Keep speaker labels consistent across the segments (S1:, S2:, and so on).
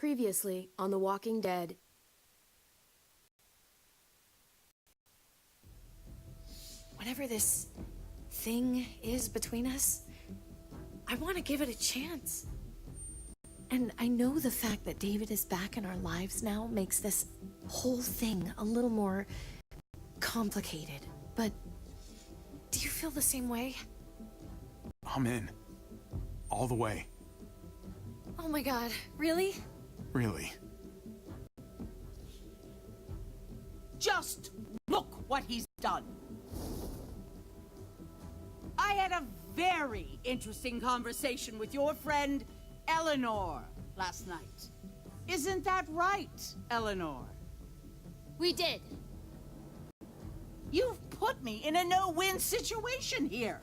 S1: Previously on The Walking Dead. Whatever this thing is between us, I want to give it a chance. And I know the fact that David is back in our lives now makes this whole thing a little more complicated. But do you feel the same way?
S2: I'm in. All the way.
S1: Oh my god, really?
S2: Really.
S3: Just look what he's done. I had a very interesting conversation with your friend Eleanor last night. Isn't that right, Eleanor?
S4: We did.
S3: You've put me in a no-win situation here.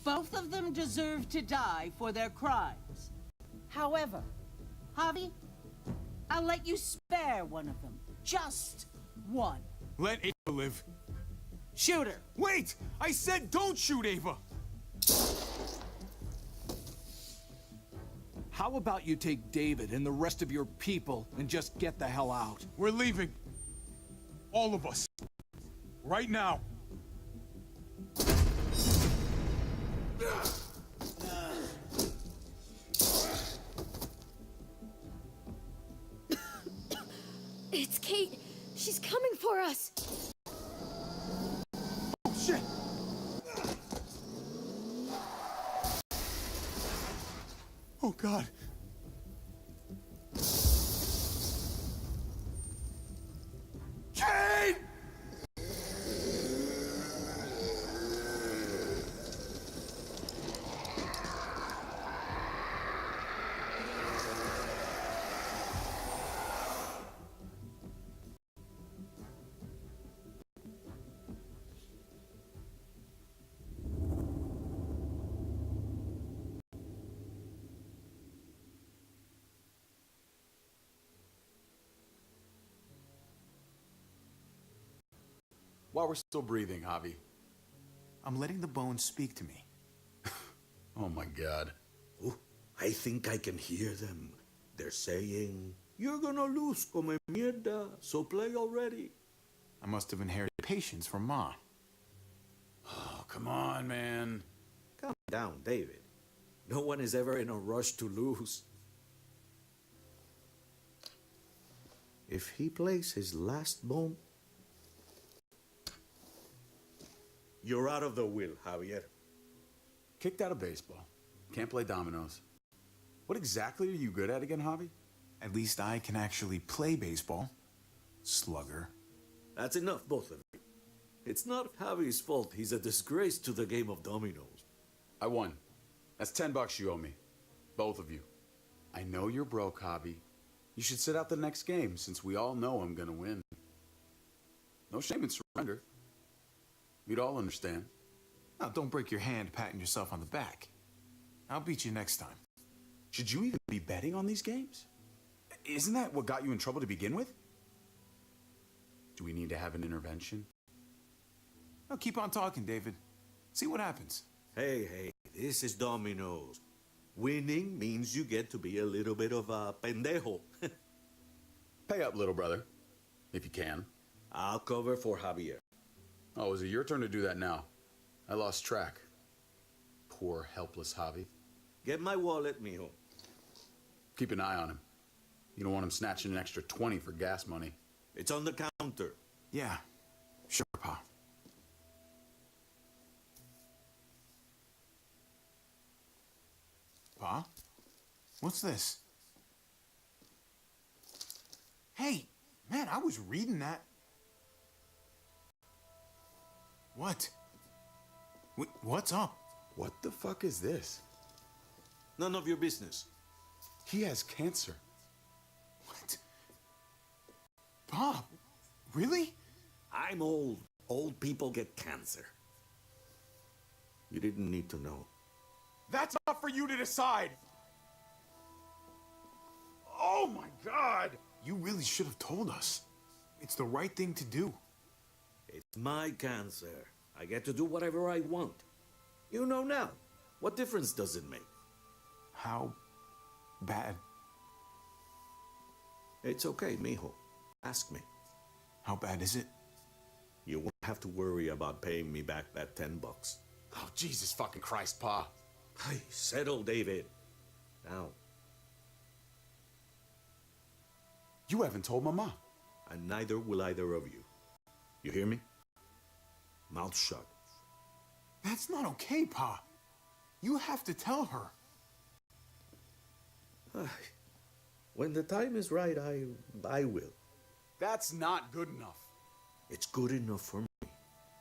S3: Both of them deserve to die for their crimes. However, Javi, I'll let you spare one of them. Just one.
S2: Let Ava live.
S3: Shoot her.
S2: Wait! I said don't shoot Ava!
S5: How about you take David and the rest of your people and just get the hell out?
S2: We're leaving. All of us. Right now.
S1: It's Kate. She's coming for us.
S2: Oh, shit! Oh, God. Kate!
S6: While we're still breathing, Javi.
S2: I'm letting the bones speak to me.
S6: Oh my God.
S7: Oh, I think I can hear them. They're saying, "You're gonna lose, come mierda, so play already."
S2: I must have inherited patience from Ma.
S6: Oh, come on, man.
S7: Calm down, David. No one is ever in a rush to lose. If he plays his last bone, you're out of the will, Javier.
S6: Kicked out of baseball. Can't play dominoes. What exactly are you good at again, Javi?
S2: At least I can actually play baseball. Slugger.
S7: That's enough, both of you. It's not Javi's fault he's a disgrace to the game of dominoes.
S6: I won. That's $10 you owe me. Both of you. I know you're broke, Javi. You should sit out the next game, since we all know I'm gonna win. No shame in surrender. We'd all understand.
S2: Now, don't break your hand patting yourself on the back. I'll beat you next time.
S6: Should you even be betting on these games? Isn't that what got you in trouble to begin with? Do we need to have an intervention?
S2: Now, keep on talking, David. See what happens.
S7: Hey, this is dominoes. Winning means you get to be a little bit of a pendejo.
S6: Pay up, little brother. If you can.
S7: I'll cover for Javier.
S6: Oh, is it your turn to do that now? I lost track. Poor, helpless Javi.
S7: Get my wallet, mijo.
S6: Keep an eye on him. You don't want him snatching an extra 20 for gas money.
S7: It's on the counter.
S2: Yeah, sure, Pa. Pa? What's this? Hey, man, I was reading that. What? What's up?
S6: What the fuck is this?
S7: None of your business.
S6: He has cancer.
S2: What? Pa, really?
S7: I'm old. Old people get cancer. You didn't need to know.
S2: That's not for you to decide. Oh my God! You really should have told us. It's the right thing to do.
S7: It's my cancer. I get to do whatever I want. You know now. What difference does it make?
S2: How bad?
S7: It's okay, mijo. Ask me.
S2: How bad is it?
S7: You won't have to worry about paying me back that $10.
S6: Oh, Jesus fucking Christ, Pa.
S7: Hey, settle, David. Now.
S6: You haven't told Mama.
S7: And neither will either of you. You hear me? Mouth shut.
S2: That's not okay, Pa. You have to tell her.
S7: When the time is right, I will.
S6: That's not good enough.
S7: It's good enough for me.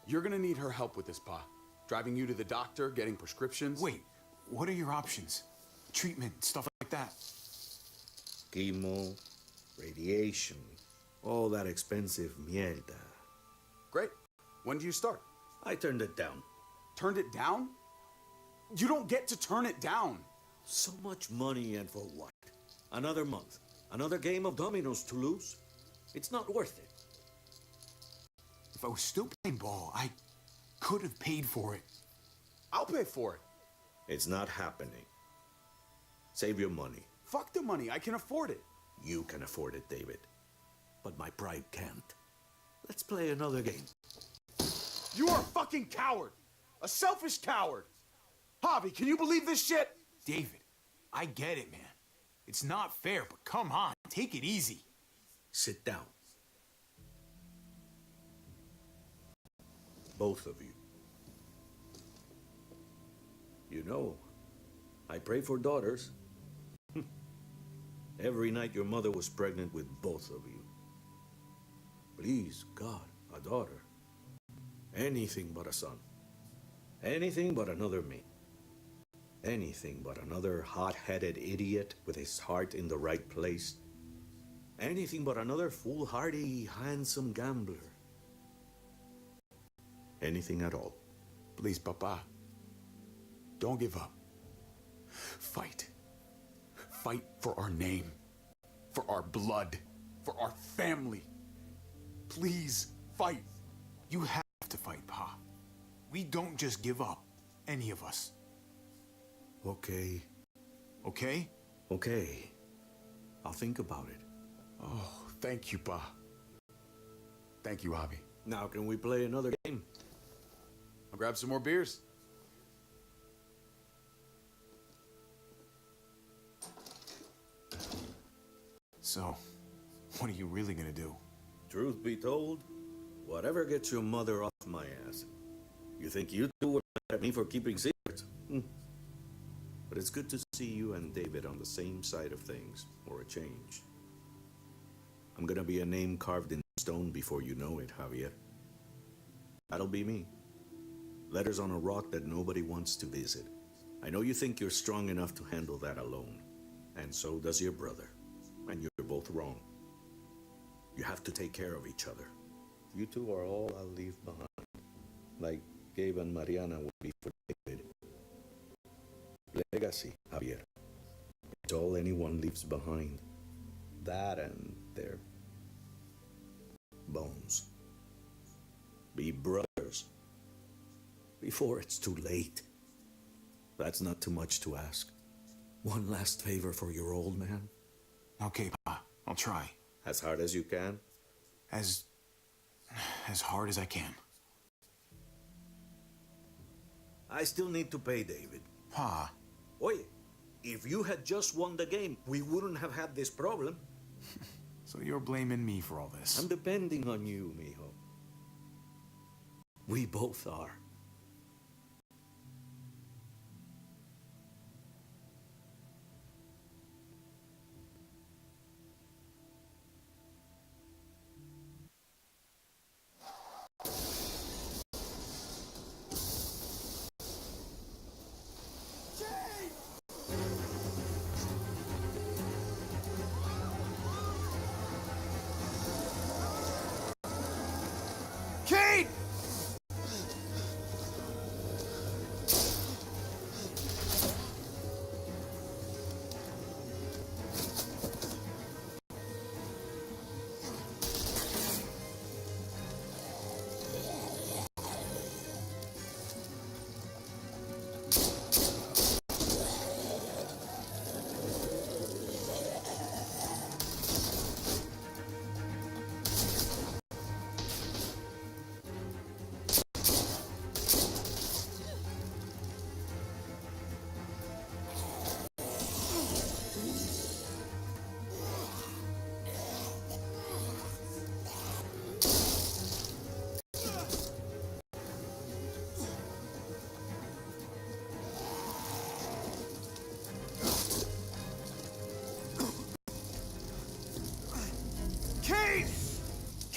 S6: You're gonna need her help with this, Pa. Driving you to the doctor, getting prescriptions.
S2: Wait, what are your options? Treatment, stuff like that.
S7: Chemo, radiation, all that expensive mierda.
S6: Great. When do you start?
S7: I turned it down.
S6: Turned it down? You don't get to turn it down.
S7: So much money, and for what? Another month. Another game of dominoes to lose? It's not worth it.
S2: If I was still playing ball, I could have paid for it.
S6: I'll pay for it.
S7: It's not happening. Save your money.
S6: Fuck the money. I can afford it.
S7: You can afford it, David. But my pride can't. Let's play another game.
S6: You are a fucking coward. A selfish coward. Javi, can you believe this shit?
S2: David, I get it, man. It's not fair, but come on, take it easy.
S7: Sit down. Both of you. You know, I pray for daughters. Every night your mother was pregnant with both of you. Please, God, a daughter. Anything but a son. Anything but another me. Anything but another hot-headed idiot with his heart in the right place. Anything but another foolhardy, handsome gambler. Anything at all.
S6: Please, Papa. Don't give up. Fight. Fight for our name. For our blood. For our family. Please, fight.
S2: You have to fight, Pa. We don't just give up, any of us.
S7: Okay.
S2: Okay?
S7: Okay. I'll think about it.
S6: Oh, thank you, Pa. Thank you, Javi.
S7: Now can we play another game?
S6: I'll grab some more beers.
S2: So, what are you really gonna do?
S7: Truth be told, whatever gets your mother off my ass. You think you two were mad at me for keeping secrets? But it's good to see you and David on the same side of things, for a change. I'm gonna be a name carved in stone before you know it, Javier. That'll be me. Letters on a rock that nobody wants to visit. I know you think you're strong enough to handle that alone. And so does your brother. And you're both wrong. You have to take care of each other. You two are all I'll leave behind. Like Gabe and Mariana will be for David. Legacy, Javier. It's all anyone leaves behind. That and their bones. Be brothers. Before it's too late. That's not too much to ask. One last favor for your old man.
S2: Okay, Pa, I'll try.
S7: As hard as you can.
S2: As hard as I can.
S7: I still need to pay David.
S2: Pa.
S7: Oye, if you had just won the game, we wouldn't have had this problem.
S2: So you're blaming me for all this?
S7: I'm depending on you, mijo. We both are.
S2: Kate!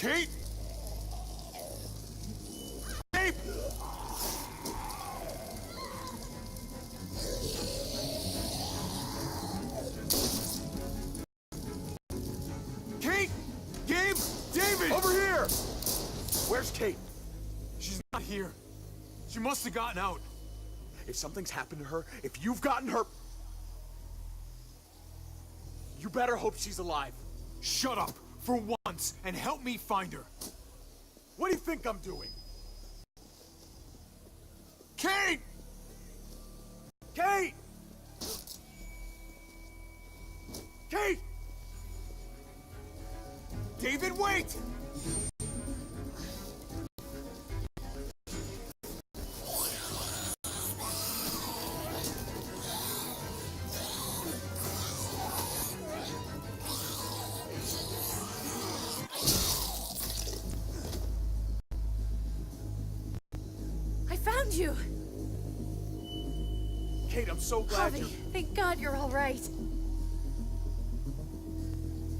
S2: Kate? Kate! Kate! Gabe! David!
S6: Over here! Where's Kate?
S2: She's not here. She must have gotten out.
S6: If something's happened to her, if you've gotten her... You better hope she's alive.
S2: Shut up for once and help me find her.
S6: What do you think I'm doing?
S2: Kate!
S6: Kate! Kate!
S2: David, wait!
S1: I found you!
S6: Kate, I'm so glad
S1: Javi,
S6: you're...
S1: thank God you're all right.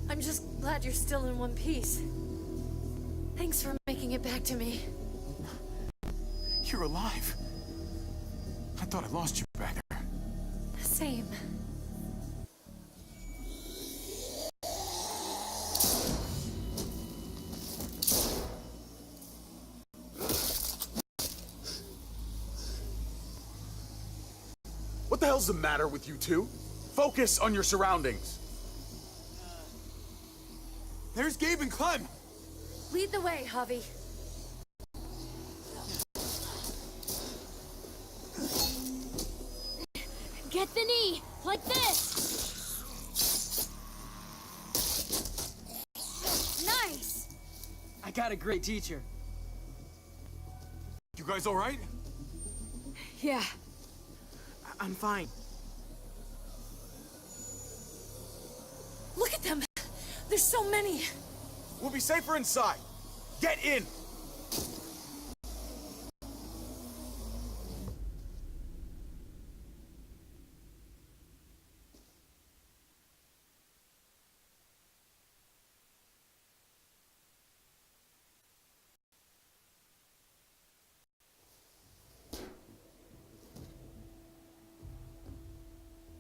S1: I'm just glad you're still in one piece. Thanks for making it back to me.
S2: You're alive. I thought I lost you back there.
S1: Same.
S6: What the hell's the matter with you two? Focus on your surroundings.
S2: There's Gabe and Clem.
S1: Lead the way, Javi.
S4: Get the knee, like this. Nice.
S8: I got a great teacher.
S2: You guys all right?
S1: Yeah.
S8: I'm fine.
S1: Look at them! There's so many!
S6: We'll be safer inside. Get in!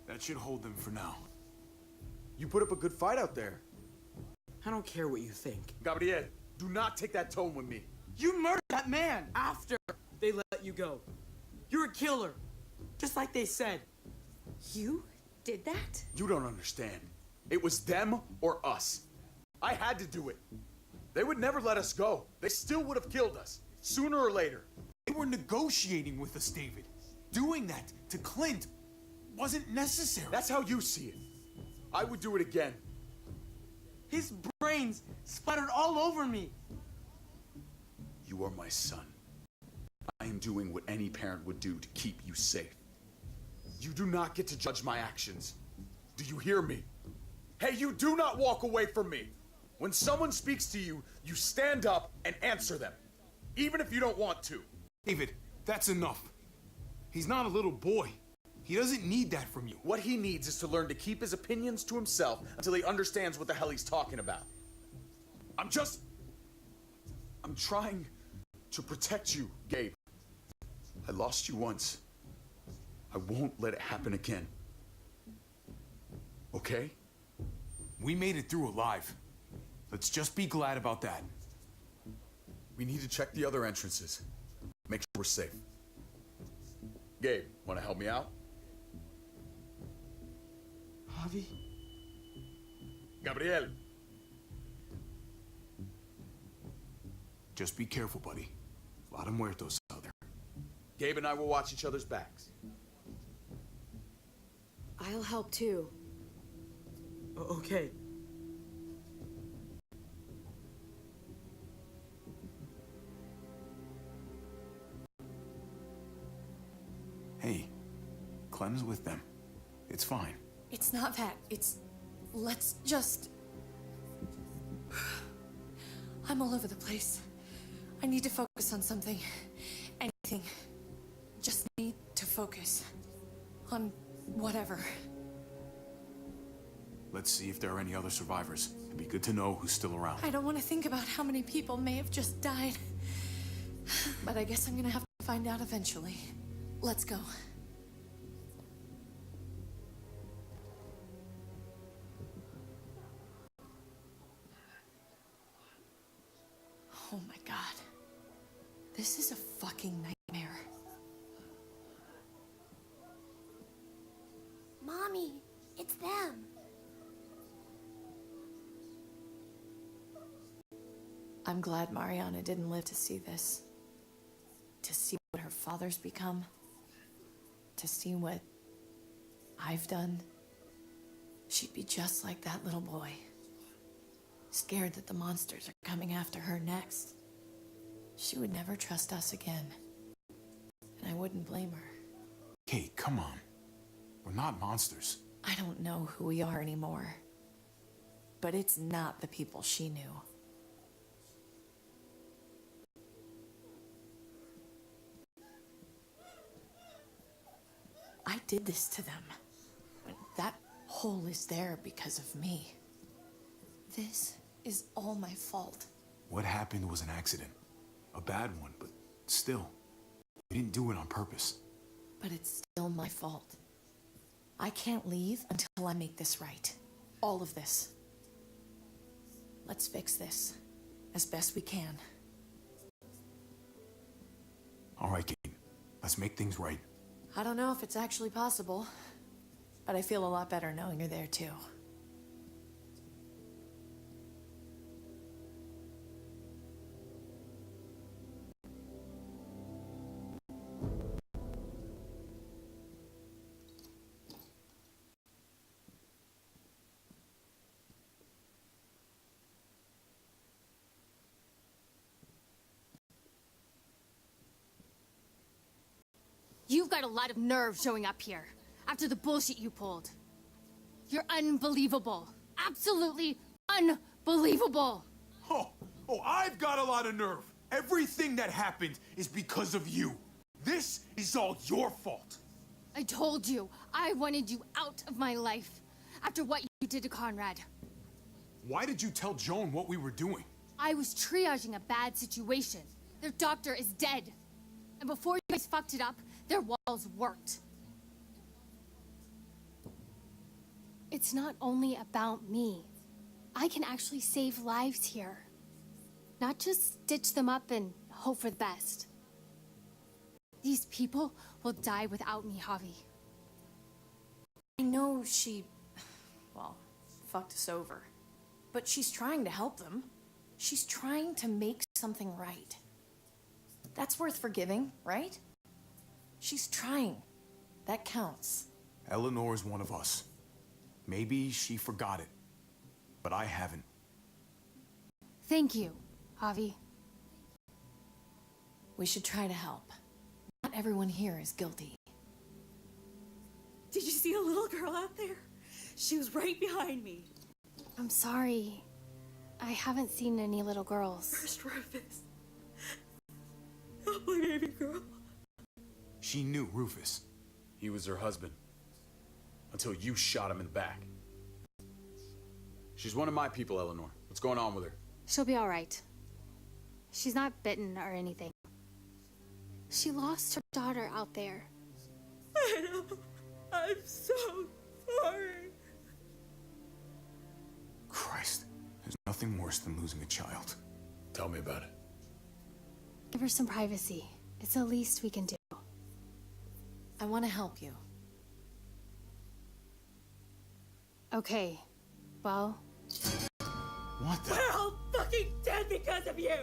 S2: That should hold them for now.
S6: You put up a good fight out there.
S8: I don't care what you think.
S6: Gabriel, do not take that tone with me.
S8: You murdered that man after they let you go. You're a killer, just like they said.
S1: You did that?
S6: You don't understand. It was them or us. I had to do it. They would never let us go. They still would have killed us, sooner or later.
S2: They were negotiating with us, David. Doing that to Clint wasn't necessary.
S6: That's how you see it. I would do it again.
S8: His brains splattered all over me.
S6: You are my son. I am doing what any parent would do to keep you safe. You do not get to judge my actions. Do you hear me? Hey, you do not walk away from me. When someone speaks to you, you stand up and answer them, even if you don't want to.
S2: David, that's enough. He's not a little boy. He doesn't need that from you.
S6: What he needs is to learn to keep his opinions to himself until he understands what the hell he's talking about. I'm trying to protect you, Gabe. I lost you once. I won't let it happen again. Okay?
S2: We made it through alive. Let's just be glad about that.
S6: We need to check the other entrances. Make sure we're safe. Gabe, want to help me out?
S8: Javi?
S6: Gabriel.
S2: Just be careful, buddy. A lot of muertos out there.
S6: Gabe and I will watch each other's backs.
S1: I'll help too.
S8: Okay.
S2: Hey, Clem's with them. It's fine.
S1: It's not that. Let's just... I'm all over the place. I need to focus on something. Anything. Just need to focus. On whatever.
S2: Let's see if there are any other survivors. It'd be good to know who's still around.
S1: I don't want to think about how many people may have just died. But I guess I'm gonna have to find out eventually. Let's go. Oh my god. This is a fucking nightmare.
S4: Mommy, it's them.
S1: I'm glad Mariana didn't live to see this. To see what her father's become. To see what I've done. She'd be just like that little boy. Scared that the monsters are coming after her next. She would never trust us again. And I wouldn't blame her.
S2: Kate, come on. We're not monsters.
S1: I don't know who we are anymore. But it's not the people she knew. I did this to them. That hole is there because of me. This is all my fault.
S2: What happened was an accident. A bad one, but still. We didn't do it on purpose.
S1: But it's still my fault. I can't leave until I make this right. All of this. Let's fix this as best we can.
S2: All right, Kate. Let's make things right.
S1: I don't know if it's actually possible, but I feel a lot better knowing you're there too.
S4: You've got a lot of nerve showing up here after the bullshit you pulled. You're unbelievable. Absolutely unbelievable.
S2: Oh, I've got a lot of nerve. Everything that happened is because of you. This is all your fault.
S4: I told you, I wanted you out of my life after what you did to Conrad.
S2: Why did you tell Joan what we were doing?
S4: I was triaging a bad situation. Their doctor is dead. And before you guys fucked it up, their walls worked. It's not only about me. I can actually save lives here. Not just stitch them up and hope for the best. These people will die without me, Javi.
S1: I know she, well, fucked us over. But she's trying to help them. She's trying to make something right. That's worth forgiving, right? She's trying. That counts.
S2: Eleanor's one of us. Maybe she forgot it, but I haven't.
S4: Thank you, Javi.
S1: We should try to help. Not everyone here is guilty.
S9: Did you see a little girl out there? She was right behind me.
S4: I'm sorry. I haven't seen any little girls.
S9: First Rufus. Oh, my baby girl.
S2: She knew Rufus.
S6: He was her husband. Until you shot him in the back. She's one of my people, Eleanor. What's going on with her?
S4: She'll be all right. She's not bitten or anything. She lost her daughter out there.
S9: I know. I'm so sorry.
S2: Christ, there's nothing worse than losing a child.
S6: Tell me about it.
S4: Give her some privacy. It's the least we can do.
S1: I want to help you.
S4: Okay. Well,
S2: What the?
S9: We're all fucking dead because of you.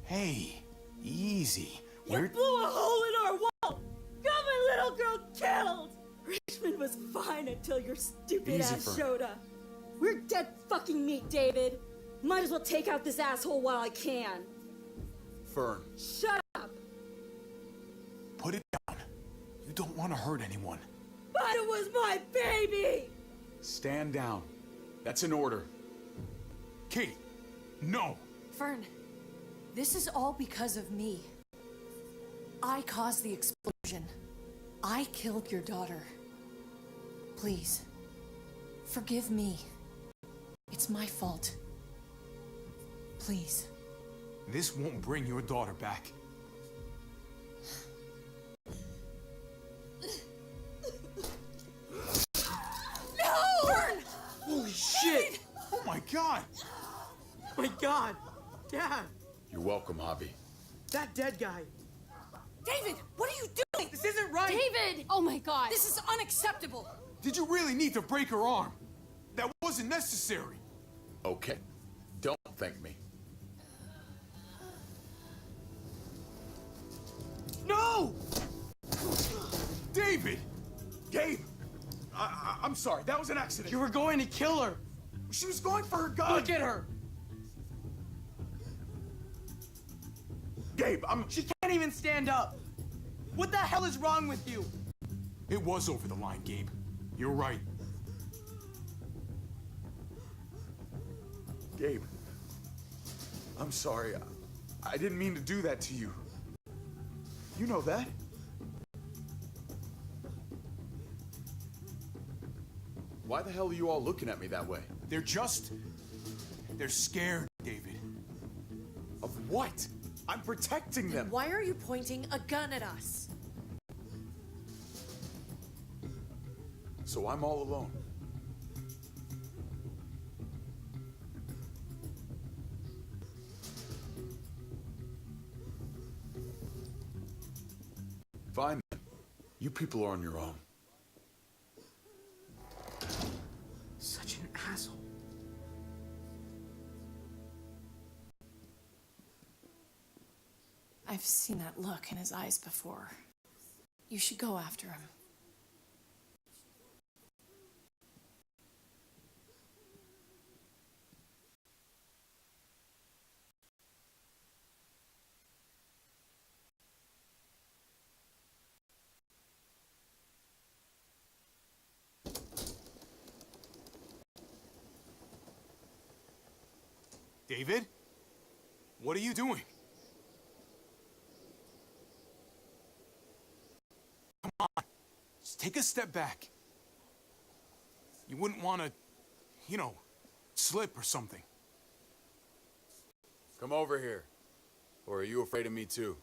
S2: Hey, easy.
S9: You blew a hole in our wall. Got my little girl killed. Richmond was fine until your stupid
S6: Easy,
S9: ass
S6: Fern.
S9: showed up. We're dead fucking meat, David. Might as well take out this asshole while I can.
S6: Fern.
S9: Shut up.
S2: Put it down. You don't want to hurt anyone.
S9: But it was my baby.
S6: Stand down. That's an order.
S2: Kate, no.
S1: Fern, this is all because of me. I caused the explosion. I killed your daughter. Please, forgive me. It's my fault. Please.
S2: This won't bring your daughter back.
S1: No!
S8: Burn! Holy shit!
S2: Oh my god!
S8: My god! Dad!
S6: You're welcome, Javi.
S8: That dead guy!
S1: David, what are you doing?
S8: This isn't right!
S1: David!
S4: Oh my god.
S1: This is unacceptable.
S2: Did you really need to break her arm? That wasn't necessary.
S6: Okay. Don't thank me.
S8: No!
S2: David! Gabe! I'm sorry, that was an accident.
S8: You were going to kill her!
S2: She was going for her gun!
S8: Look at her!
S2: Gabe,
S8: She can't even stand up! What the hell is wrong with you?
S2: It was over the line, Gabe. You're right.
S6: Gabe. I'm sorry. I didn't mean to do that to you. You know that. Why the hell are you all looking at me that way?
S2: They're scared, David.
S6: Of what? I'm protecting them.
S1: Why are you pointing a gun at us?
S6: So I'm all alone. Fine then. You people are on your own.
S8: Such an asshole.
S1: I've seen that look in his eyes before. You should go after him.
S2: David? What are you doing? Come on. Just take a step back. You wouldn't want to, slip or something.
S6: Come over here. Or are you afraid of me too?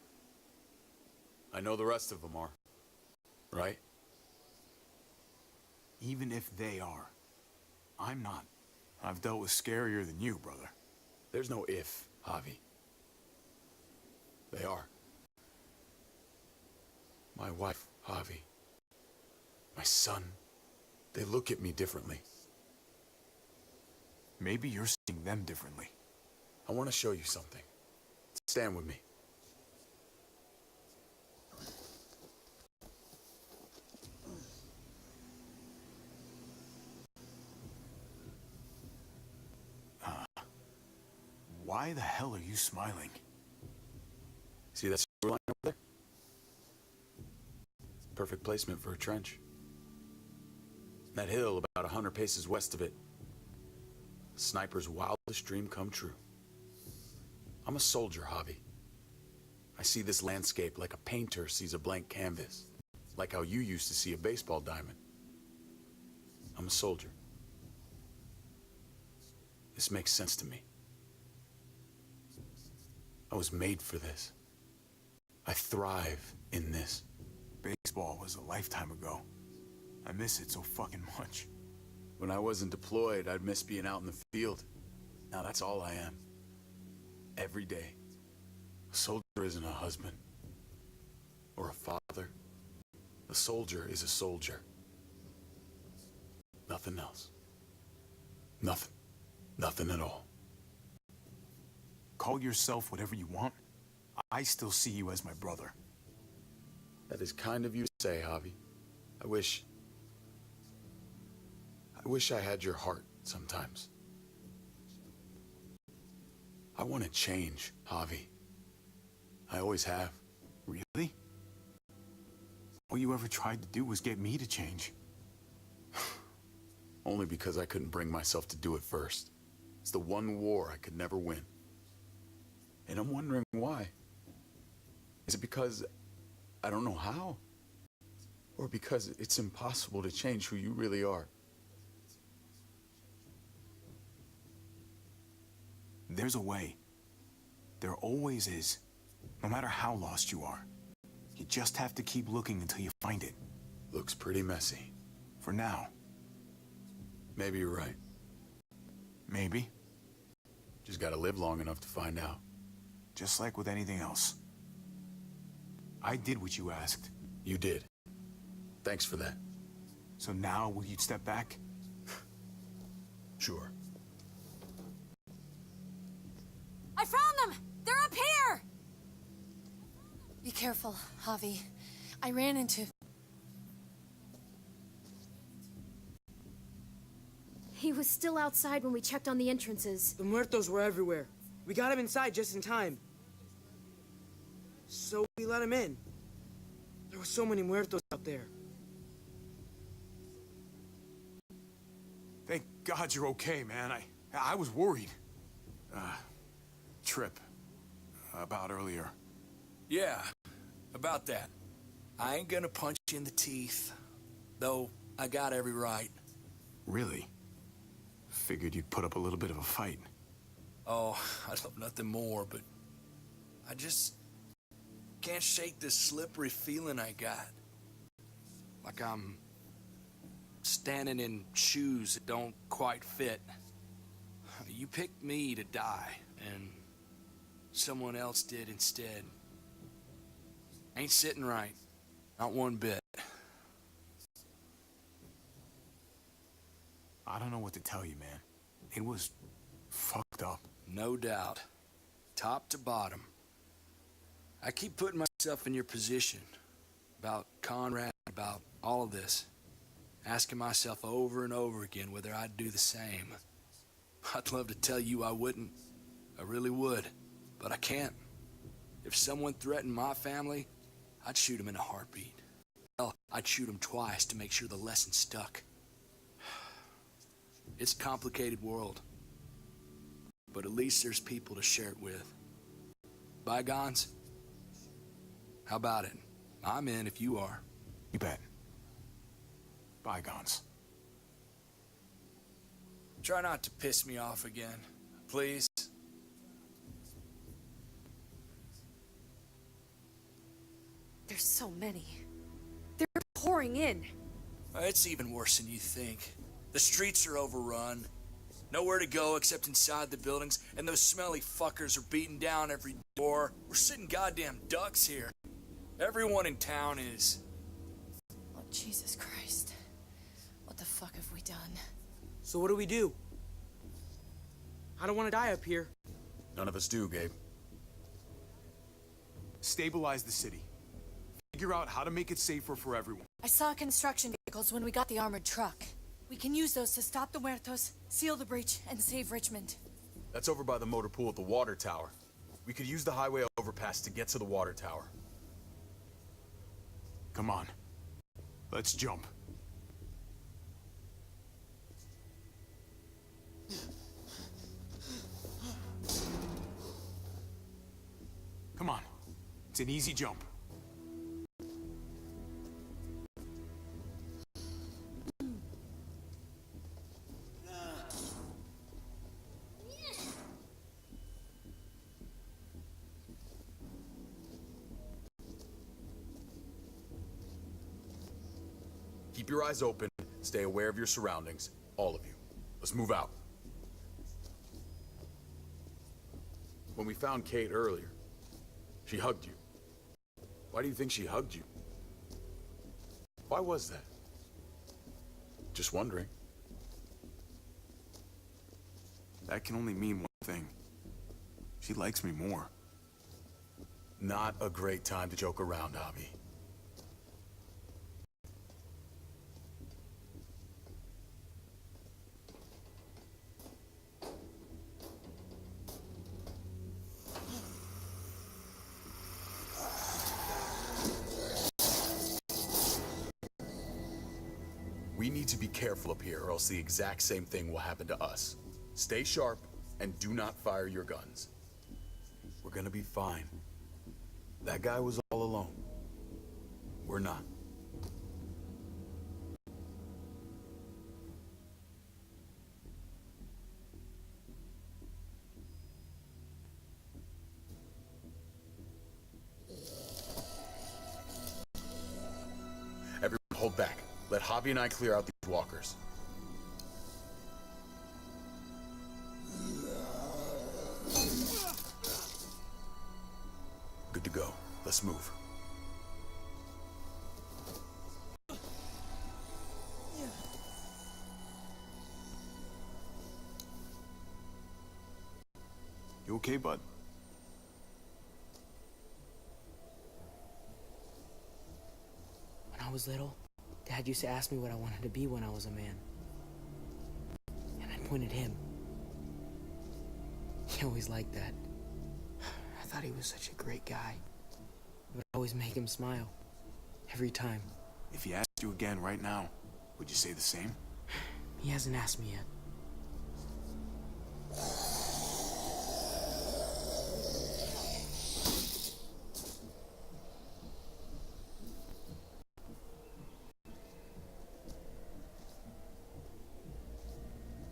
S6: I know the rest of them are. Right?
S2: Even if they are, I'm not. I've dealt with scarier than you, brother.
S6: There's no if, Javi. They are. My wife, Javi. My son. They look at me differently.
S2: Maybe you're seeing them differently.
S6: I want to show you something. Stand with me.
S2: Why the hell are you smiling?
S6: See that sewer line over there? Perfect placement for a trench. That hill about 100 paces west of it. A sniper's wildest dream come true. I'm a soldier, Javi. I see this landscape like a painter sees a blank canvas. Like how you used to see a baseball diamond. I'm a soldier. This makes sense to me. I was made for this. I thrive in this.
S2: Baseball was a lifetime ago. I miss it so fucking much.
S6: When I wasn't deployed, I'd miss being out in the field. Now that's all I am. Every day. A soldier isn't a husband. Or a father. A soldier is a soldier. Nothing else. Nothing. Nothing at all.
S2: Call yourself whatever you want. I still see you as my brother.
S6: That is kind of you to say, Javi. I wish I had your heart sometimes. I want to change, Javi. I always have.
S2: Really? All you ever tried to do was get me to change.
S6: Only because I couldn't bring myself to do it first. It's the one war I could never win. And I'm wondering why. Is it because I don't know how? Or because it's impossible to change who you really are?
S2: There's a way. There always is. No matter how lost you are. You just have to keep looking until you find it.
S6: Looks pretty messy.
S2: For now.
S6: Maybe you're right.
S2: Maybe.
S6: Just gotta live long enough to find out.
S2: Just like with anything else. I did what you asked.
S6: You did. Thanks for that.
S2: So now, will you step back?
S6: Sure.
S1: I found them! They're up here! Be careful, Javi. I ran into...
S10: He was still outside when we checked on the entrances.
S8: The muertos were everywhere. We got him inside just in time. So we let him in. There were so many muertos out there.
S2: Thank God you're okay, man. I was worried. Trip. About earlier.
S11: Yeah, about that. I ain't gonna punch you in the teeth. Though, I got every right.
S2: Really? Figured you'd put up a little bit of a fight.
S11: Oh, I'd love nothing more, but... I just... can't shake this slippery feeling I got. Like I'm... standing in shoes that don't quite fit. You picked me to die, and... someone else did instead. Ain't sitting right. Not one bit.
S2: I don't know what to tell you, man. It was... fucked up.
S11: No doubt. Top to bottom. I keep putting myself in your position. About Conrad, about all of this. Asking myself over and over again whether I'd do the same. I'd love to tell you I wouldn't. I really would. But I can't. If someone threatened my family, I'd shoot him in a heartbeat. Hell, I'd shoot him twice to make sure the lesson stuck. It's a complicated world. But at least there's people to share it with. Bygones? How about it? I'm in if you are.
S2: You bet. Bygones.
S11: Try not to piss me off again, please.
S1: There's so many. They're pouring in.
S11: It's even worse than you think. The streets are overrun. Nowhere to go except inside the buildings, and those smelly fuckers are beating down every door. We're sitting goddamn ducks here. Everyone in town is.
S1: Oh, Jesus Christ. What the fuck have we done?
S8: So what do we do? I don't want to die up here.
S6: None of us do, Gabe.
S2: Stabilize the city. Figure out how to make it safer for everyone.
S1: I saw construction vehicles when we got the armored truck. We can use those to stop the muertos, seal the breach, and save Richmond.
S6: That's over by the motor pool at the water tower. We could use the highway overpass to get to the water tower.
S2: Come on. Let's jump. Come on. It's an easy jump.
S6: Keep your eyes open, stay aware of your surroundings, all of you. Let's move out. When we found Kate earlier, she hugged you. Why do you think she hugged you? Why was that? Just wondering.
S2: That can only mean one thing. She likes me more.
S6: Not a great time to joke around, Javi. We need to be careful up here, or else the exact same thing will happen to us. Stay sharp, and do not fire your guns. We're gonna be fine. That guy was all alone. We're not. Hold back. Let Javi and I clear out these walkers. Good to go. Let's move.
S2: You okay, bud?
S8: When I was little, Dad used to ask me what I wanted to be when I was a man. And I'd point at him. He always liked that. I thought he was such a great guy. It would always make him smile. Every time.
S2: If he asked you again right now, would you say the same?
S8: He hasn't asked me yet.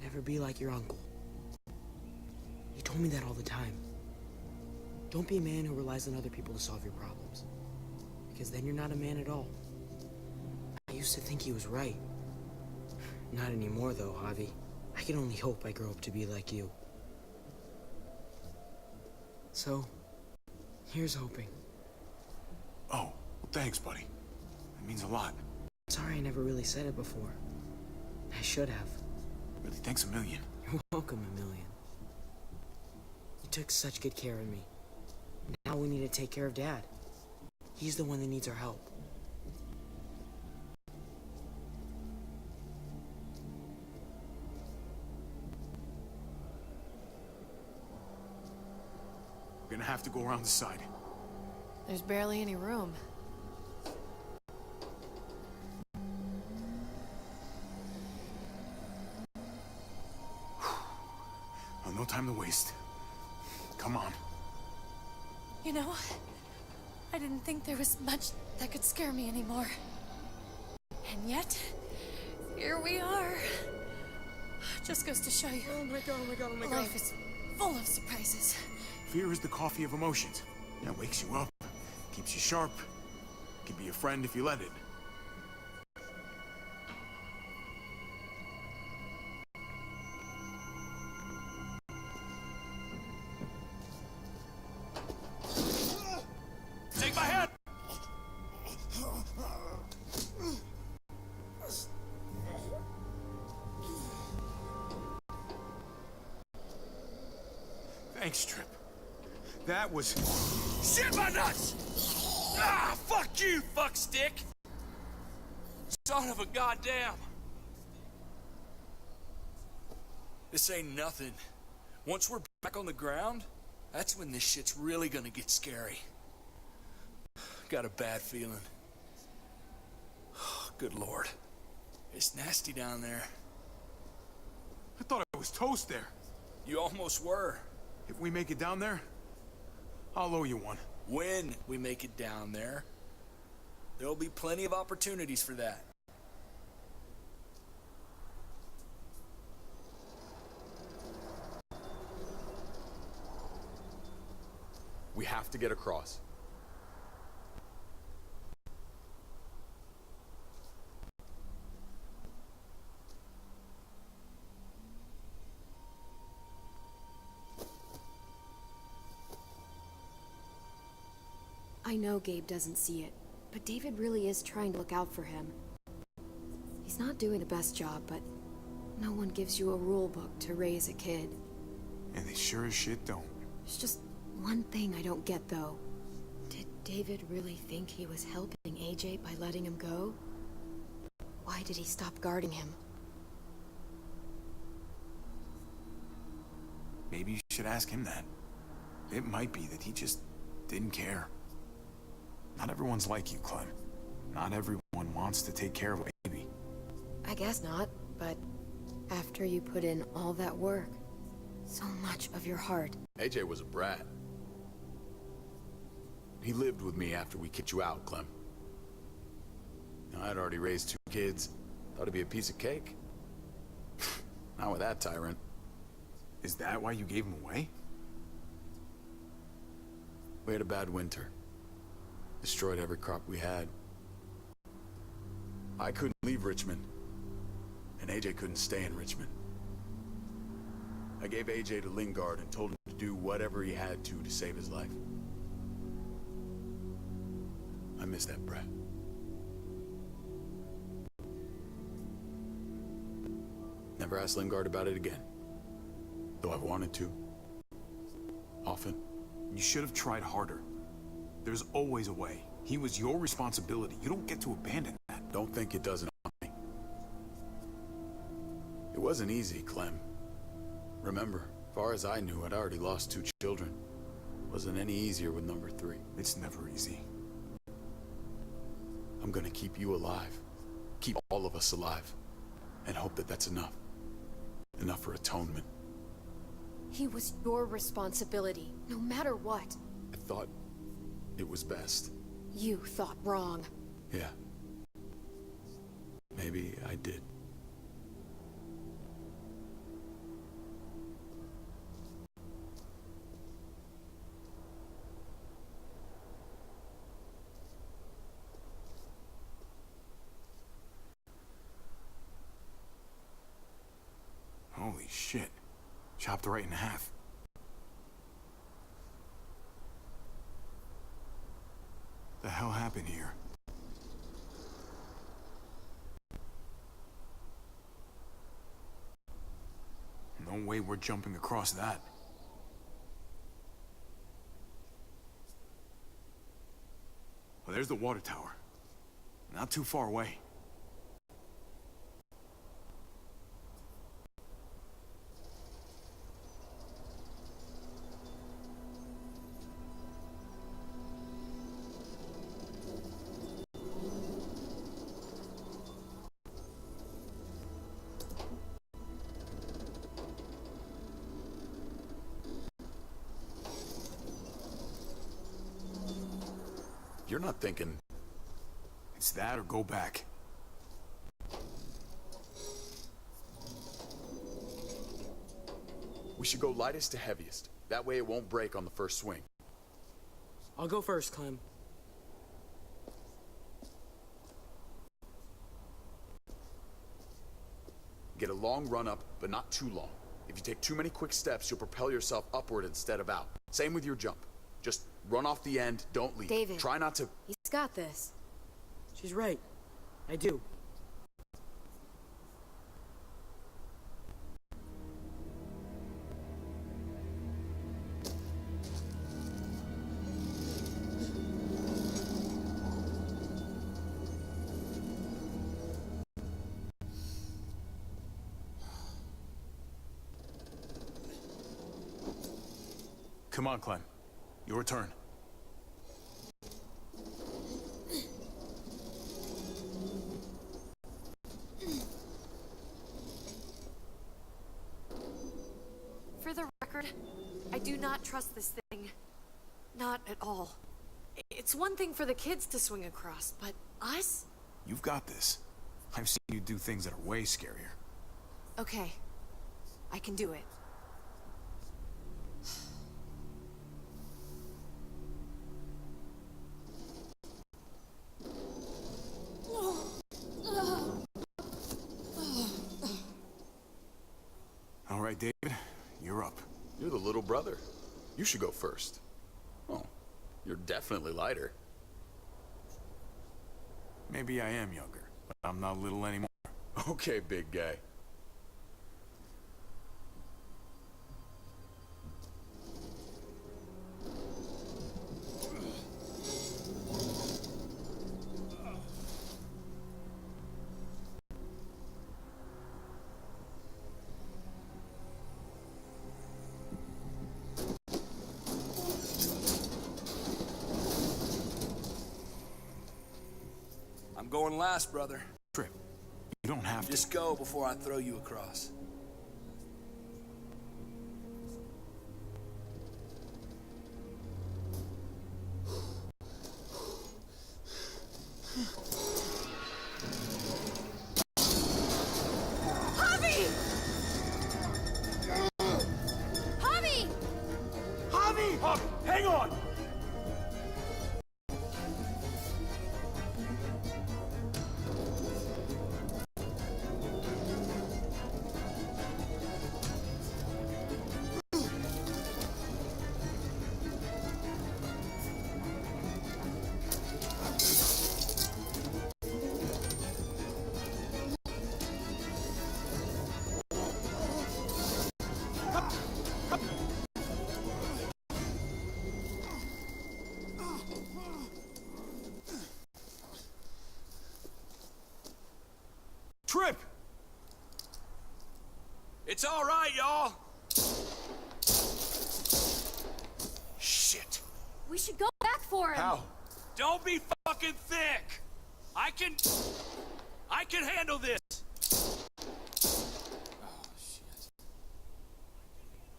S8: Never be like your uncle. He told me that all the time. Don't be a man who relies on other people to solve your problems. Because then you're not a man at all. I used to think he was right. Not anymore, though, Javi. I can only hope I grow up to be like you. So, here's hoping.
S2: Oh, well, thanks, buddy. That means a lot.
S8: Sorry I never really said it before. I should have.
S2: Really, thanks a million.
S8: You're welcome, a million. You took such good care of me. Now we need to take care of Dad. He's the one that needs our help.
S2: We're gonna have to go around the side.
S1: There's barely any room.
S2: Well, no time to waste. Come on.
S1: You know, I didn't think there was much that could scare me anymore. And yet, here we are. Just goes to show you.
S8: Oh my god, oh my god, oh my god.
S1: Life is full of surprises.
S2: Fear is the coffee of emotions. It wakes you up, keeps you sharp, can be a friend if you let it.
S5: Take my hand!
S2: Thanks, Trip. That was...
S11: Shit my nuts! Ah, fuck you, fuckstick! Son of a goddamn! This ain't nothing. Once we're back on the ground, that's when this shit's really gonna get scary. Got a bad feeling. Good lord. It's nasty down there.
S2: I thought I was toast there.
S11: You almost were.
S2: If we make it down there, I'll owe you one.
S11: When we make it down there, there'll be plenty of opportunities for that.
S6: We have to get across.
S10: I know Gabe doesn't see it, but David really is trying to look out for him. He's not doing the best job, but no one gives you a rule book to raise a kid.
S2: And they sure as shit don't.
S10: There's just one thing I don't get, though. Did David really think he was helping AJ by letting him go? Why did he stop guarding him?
S2: Maybe you should ask him that. It might be that he just didn't care. Not everyone's like you, Clem. Not everyone wants to take care of a baby.
S10: I guess not, but after you put in all that work, so much of your heart.
S6: AJ was a brat. He lived with me after we kicked you out, Clem. I'd already raised 2 kids. Thought it'd be a piece of cake. Not with that tyrant.
S2: Is that why you gave him away?
S6: We had a bad winter. Destroyed every crop we had. I couldn't leave Richmond, and AJ couldn't stay in Richmond. I gave AJ to Lingard and told him to do whatever he had to save his life. I miss that brat. Never asked Lingard about it again, though I've wanted to. Often.
S2: You should have tried harder. There's always a way. He was your responsibility. You don't get to abandon that.
S6: Don't think it doesn't haunt me. It wasn't easy, Clem. Remember, far as I knew, I'd already lost 2 children. Wasn't any easier with number 3.
S2: It's never easy.
S6: I'm gonna keep you alive. Keep all of us alive. And hope that that's enough. Enough for atonement.
S10: He was your responsibility, no matter what.
S6: I thought it was best.
S10: You thought wrong.
S6: Yeah. Maybe I did.
S2: Holy shit. Chopped right in half. The hell happened here? No way we're jumping across that. Well, there's the water tower. Not too far away.
S6: You're not thinking...
S2: It's that or go back.
S6: We should go lightest to heaviest. That way it won't break on the first swing.
S8: I'll go first, Clem.
S6: Get a long run up, but not too long. If you take too many quick steps, you'll propel yourself upward instead of out. Same with your jump. Just run off the end, don't leave.
S10: David.
S6: Try not to...
S10: He's got this.
S8: She's right. I do.
S2: Come on, Clem. Your turn.
S1: For the record, I do not trust this thing. Not at all. It's one thing for the kids to swing across, but us?
S2: You've got this. I've seen you do things that are way scarier.
S1: Okay. I can do it.
S2: All right, David, you're up.
S6: You're the little brother. You should go first. Oh, you're definitely lighter.
S2: Maybe I am younger, but I'm not little anymore.
S6: Okay, big guy.
S11: I'm going last, brother.
S2: Trip. You don't have
S11: Just
S2: to.
S11: go before I throw you across.
S1: Javi! Javi!
S2: Javi! Javi, hang on! Trip!
S11: It's all right, y'all. Shit.
S10: We should go back for him.
S11: How? Don't be fucking thick. I can handle this.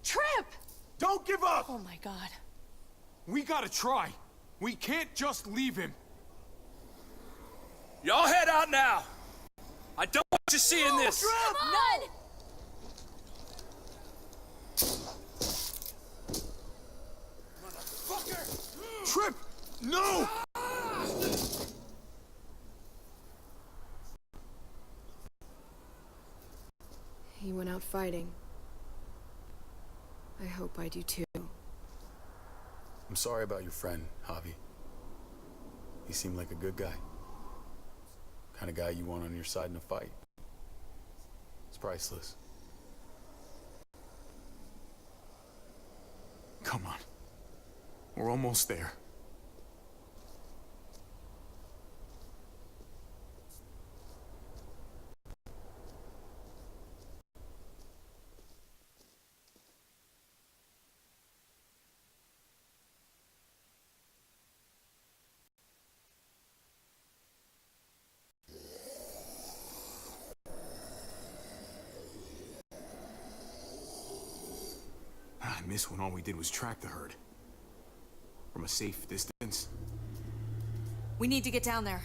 S1: Trip!
S2: Don't give up!
S1: Oh my god.
S2: We gotta try. We can't just leave him.
S11: Y'all head out now. I don't want you seeing this.
S10: Come on!
S2: Trip! No!
S10: He went out fighting. I hope I do too.
S6: I'm sorry about your friend, Javi. He seemed like a good guy. Kind of guy you want on your side in a fight. It's priceless.
S2: Come on. We're almost there. I miss when all we did was track the herd. From a safe distance.
S1: We need to get down there.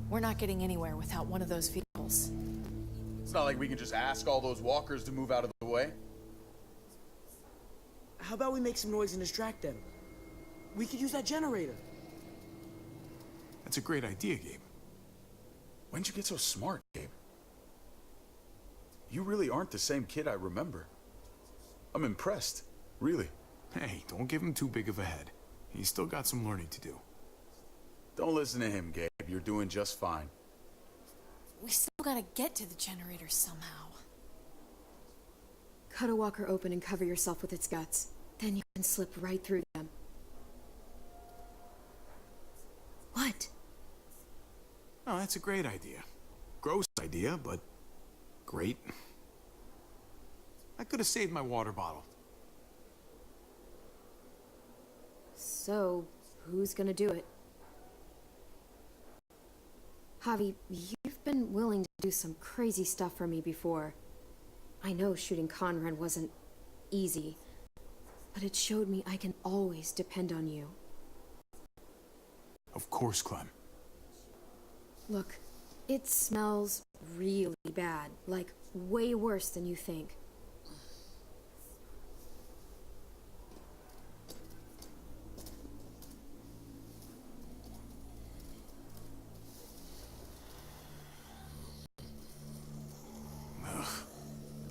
S1: We're not getting anywhere without one of those vehicles.
S6: It's not like we can just ask all those walkers to move out of the way.
S8: How about we make some noise and distract them? We could use that generator.
S2: That's a great idea, Gabe.
S6: When'd you get so smart, Gabe? You really aren't the same kid I remember. I'm impressed, really.
S2: Hey, don't give him too big of a head. He's still got some learning to do.
S6: Don't listen to him, Gabe. You're doing just fine.
S1: We still gotta get to the generator somehow.
S10: Cut a walker open and cover yourself with its guts. Then you can slip right through them. What?
S2: Oh, that's a great idea. Gross idea, but great. I could have saved my water bottle.
S10: So, who's gonna do it? Javi, you've been willing to do some crazy stuff for me before. I know shooting Conrad wasn't easy, but it showed me I can always depend on you.
S2: Of course, Clem.
S10: Look, it smells really bad, like way worse than you think.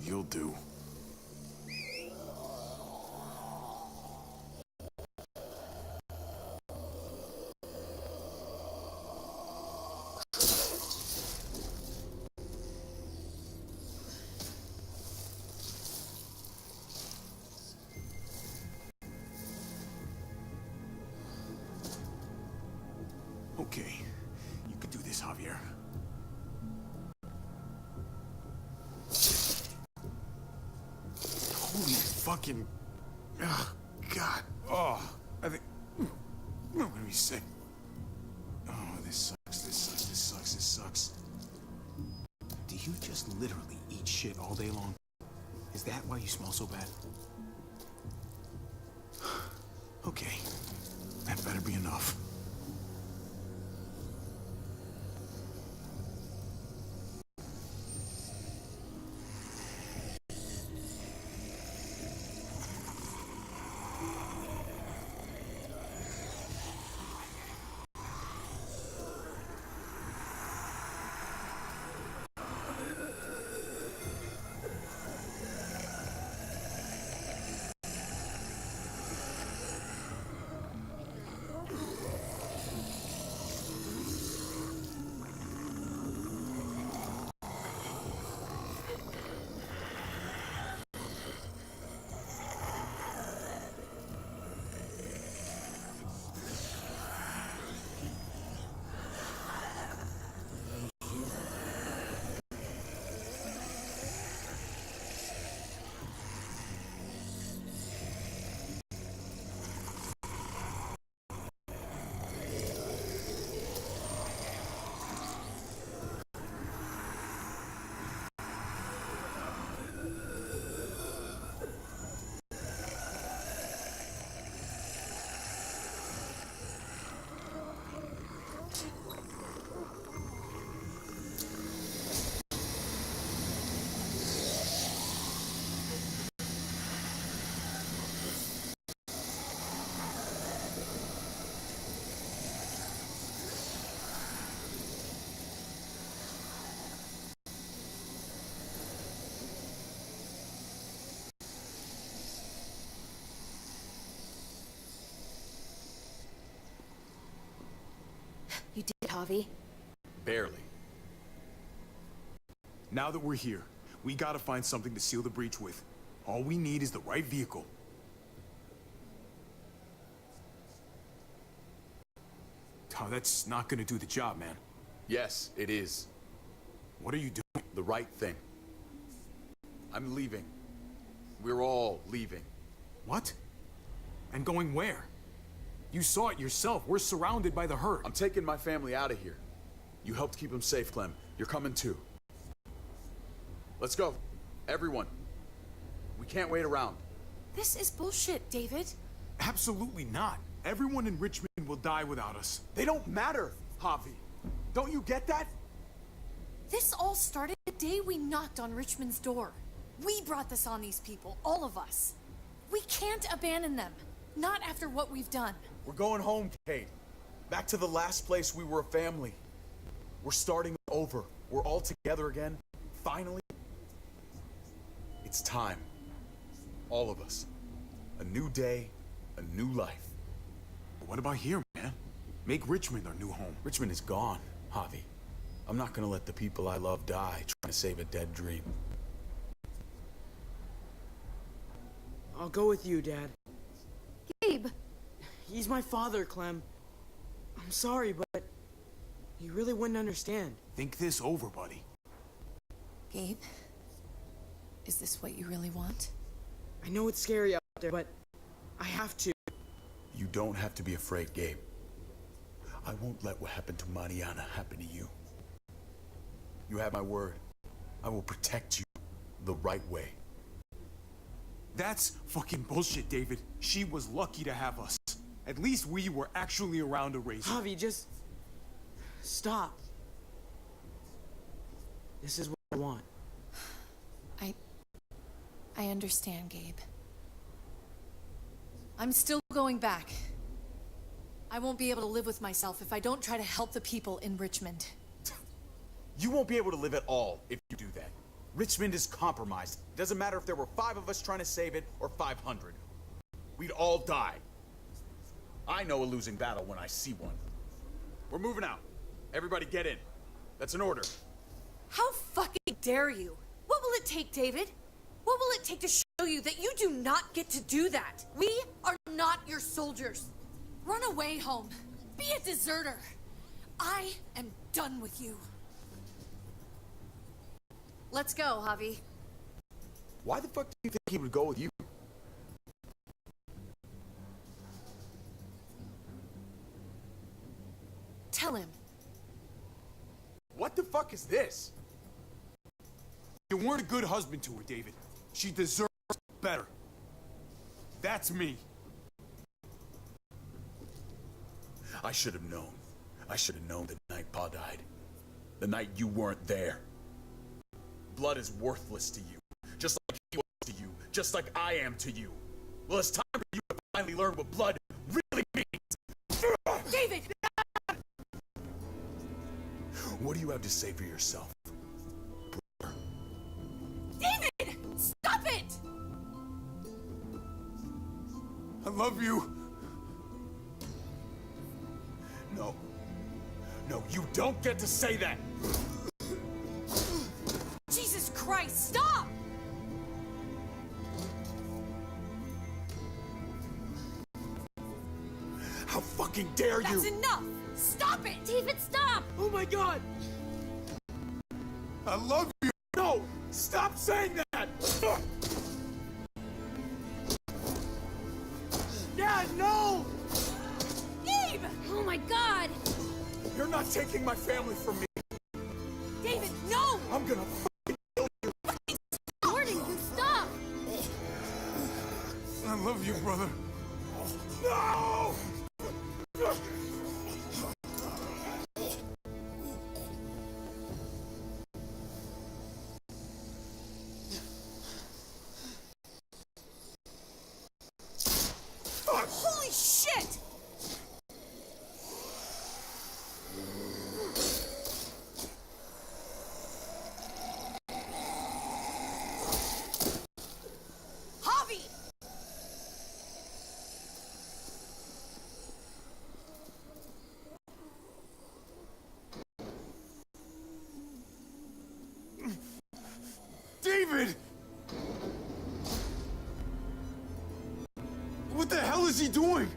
S2: You'll do. Okay, you can do this, Javier. Holy fucking... Oh, God. Oh, I think... I'm gonna be sick. Oh, this sucks. Do you just literally eat shit all day long? Is that why you smell so bad? Okay, that better be enough.
S10: You did, Javi.
S6: Barely.
S2: Now that we're here, we gotta find something to seal the breach with. All we need is the right vehicle. Oh, that's not gonna do the job, man.
S6: Yes, it is.
S2: What are you doing?
S6: The right thing. I'm leaving. We're all leaving.
S2: What? And going where? You saw it yourself. We're surrounded by the herd.
S6: I'm taking my family out of here. You helped keep them safe, Clem. You're coming too. Let's go. Everyone. We can't wait around.
S1: This is bullshit, David.
S2: Absolutely not. Everyone in Richmond will die without us.
S5: They don't matter, Javi. Don't you get that?
S1: This all started the day we knocked on Richmond's door. We brought this on these people, all of us. We can't abandon them. Not after what we've done.
S5: We're going home, Kate. Back to the last place we were a family. We're starting over. We're all together again. Finally.
S6: It's time. All of us. A new day, a new life.
S2: But what about here, man? Make Richmond our new home.
S6: Richmond is gone, Javi. I'm not gonna let the people I love die trying to save a dead dream.
S8: I'll go with you, Dad.
S10: Gabe!
S8: He's my father, Clem. I'm sorry, but he really wouldn't understand.
S2: Think this over, buddy.
S1: Gabe, is this what you really want?
S8: I know it's scary out there, but I have to.
S6: You don't have to be afraid, Gabe. I won't let what happened to Mariana happen to you. You have my word. I will protect you the right way.
S2: That's fucking bullshit, David. She was lucky to have us. At least we were actually around to raise her.
S8: Javi, just stop. This is what I want.
S1: I understand, Gabe. I'm still going back. I won't be able to live with myself if I don't try to help the people in Richmond.
S5: You won't be able to live at all if you do that. Richmond is compromised. It doesn't matter if there were 5 of us trying to save it or 500. We'd all die. I know a losing battle when I see one. We're moving out. Everybody get in. That's an order.
S1: How fucking dare you? What will it take, David? What will it take to show you that you do not get to do that? We are not your soldiers. Run away home. Be a deserter. I am done with you. Let's go, Javi.
S5: Why the fuck do you think he would go with you?
S1: Tell him.
S5: What the fuck is this?
S2: You weren't a good husband to her, David. She deserves better. That's me.
S6: I should have known. I should have known the night Pa died. The night you weren't there. Blood is worthless to you. Just like he was to you. Just like I am to you. Well, it's time for you to finally learn what blood really means.
S1: David!
S6: What do you have to say for yourself?
S1: David! Stop it!
S2: I love you.
S5: No. No, you don't get to say that!
S1: Jesus Christ, stop!
S5: How fucking dare you!
S1: That's enough! Stop it!
S10: David, stop!
S8: Oh my god!
S2: I love you.
S5: No! Stop saying that! Dad, no!
S1: Gabe!
S10: Oh my god!
S5: You're not taking my family from me.
S1: David, no!
S5: I'm gonna
S10: Gordon, you stop!
S2: I love you, brother.
S5: No!
S1: Holy shit!
S2: you doing?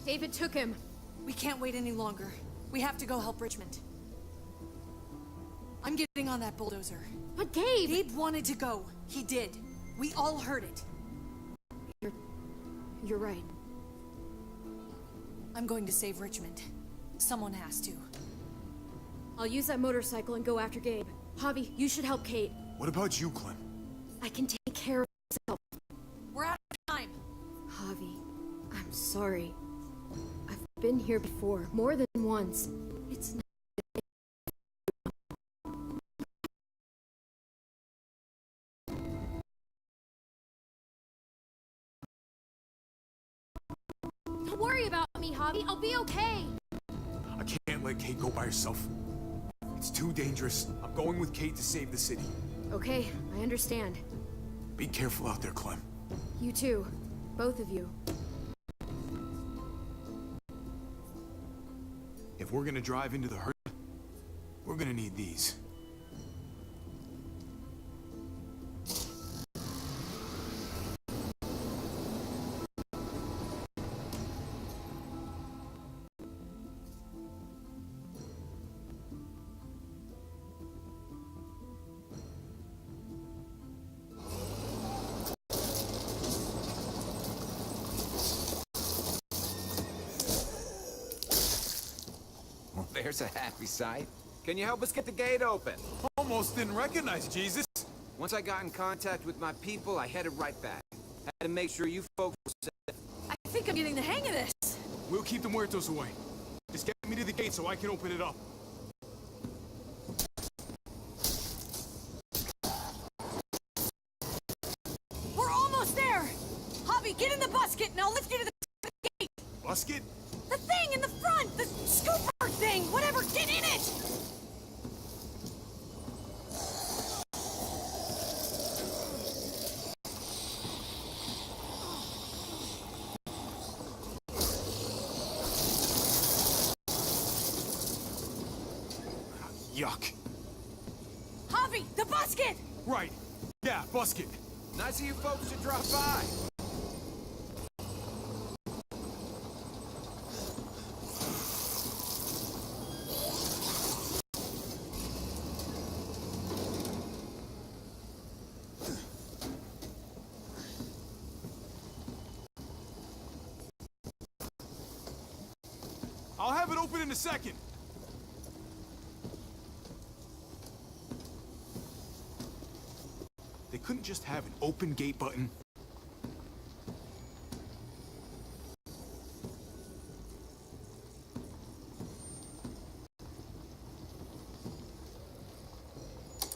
S10: David took him.
S12: We can't wait any longer. We have to go help Richmond. I'm getting on that bulldozer.
S10: But Gabe!
S12: Gabe wanted to go. He did. We all heard it.
S10: You're right.
S12: I'm going to save Richmond. Someone has to.
S10: I'll use that motorcycle and go after Gabe. Javi, you should help Kate.
S2: What about you, Clem?
S10: I can take care of myself.
S12: We're out of time.
S10: Javi, I'm sorry. I've been here before, more than once. It's not... Don't worry about me, Javi. I'll be okay.
S2: I can't let Kate go by herself. It's too dangerous. I'm going with Kate to save the city.
S10: Okay, I understand.
S2: Be careful out there, Clem.
S10: You too. Both of you.
S2: If we're gonna drive into the herd, we're gonna need these.
S13: Well, there's a happy sight. Can you help us get the gate open?
S2: Almost didn't recognize Jesus.
S13: Once I got in contact with my people, I headed right back. Had to make sure you folks were safe.
S12: I think I'm getting the hang of this.
S2: We'll keep the muertos away. Just get me to the gate so I can open it up.
S12: We're almost there. Javi, get in the busket and I'll lift you to the gate.
S2: Busket?
S12: The thing in the front! The scooper thing! Whatever, get in it!
S2: Yuck.
S12: Javi, the busket!
S2: Right. Yeah, busket.
S13: Nice of you folks to drop by.
S2: I'll have it open in a second. They couldn't just have an open gate button.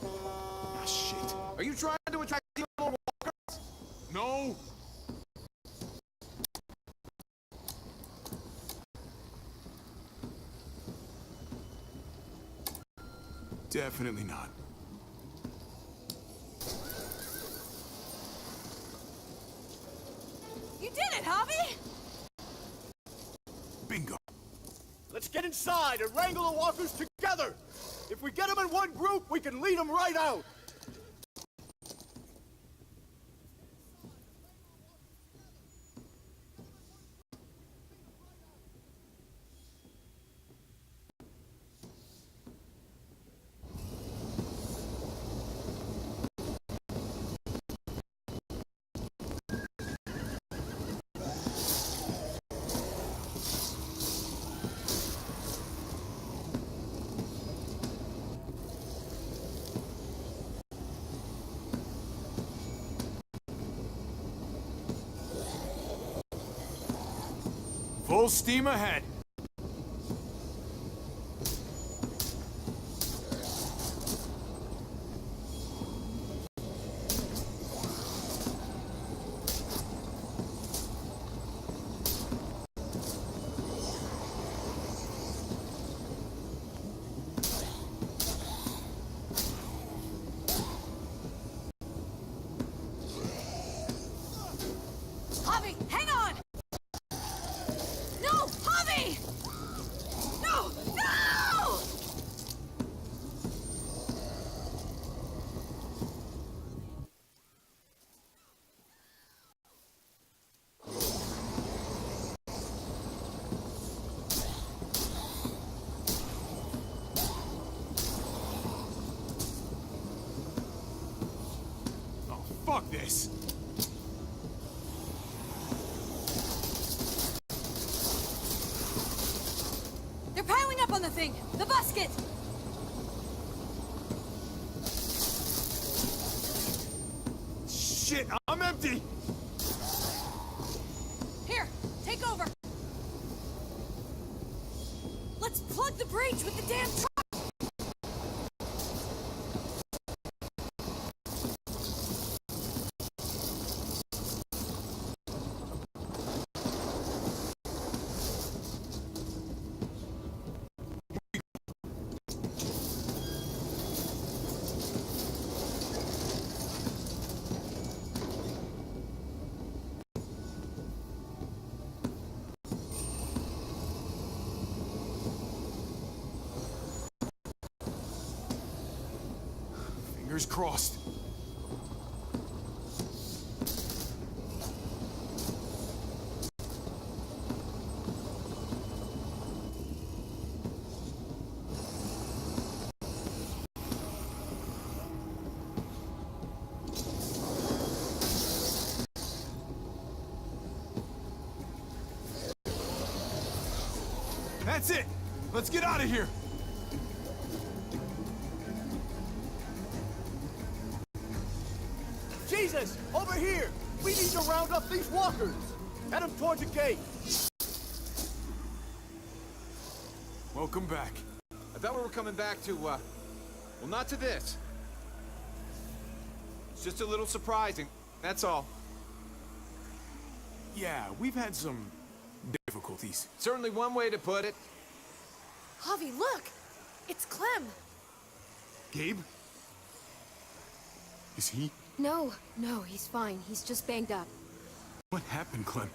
S2: Ah, shit.
S13: Are you trying to attract the little walkers?
S2: No. Definitely not.
S12: You did it, Javi!
S2: Bingo.
S14: Let's get inside and wrangle the walkers together! If we get them in one group, we can lead them right out!
S2: Full steam ahead.
S12: Javi, hang on! No, Javi! No! No!
S2: Fuck this.
S12: They're piling up on the thing! The basket!
S2: Shit, I'm empty!
S12: Here, take over! Let's plug the breach with the damn truck!
S2: Fingers crossed. That's it! Let's get out of here!
S14: Jesus! Over here! We need to round up these walkers! Head them towards the gate!
S2: Welcome back.
S13: I thought we were coming back to, well, not to this. It's just a little surprising, that's all.
S2: Yeah, we've had some difficulties.
S13: Certainly one way to put it.
S1: Javi, look! It's Clem!
S2: Gabe? Is he?
S10: No, he's fine. He's just banged up.
S2: What happened, Clem?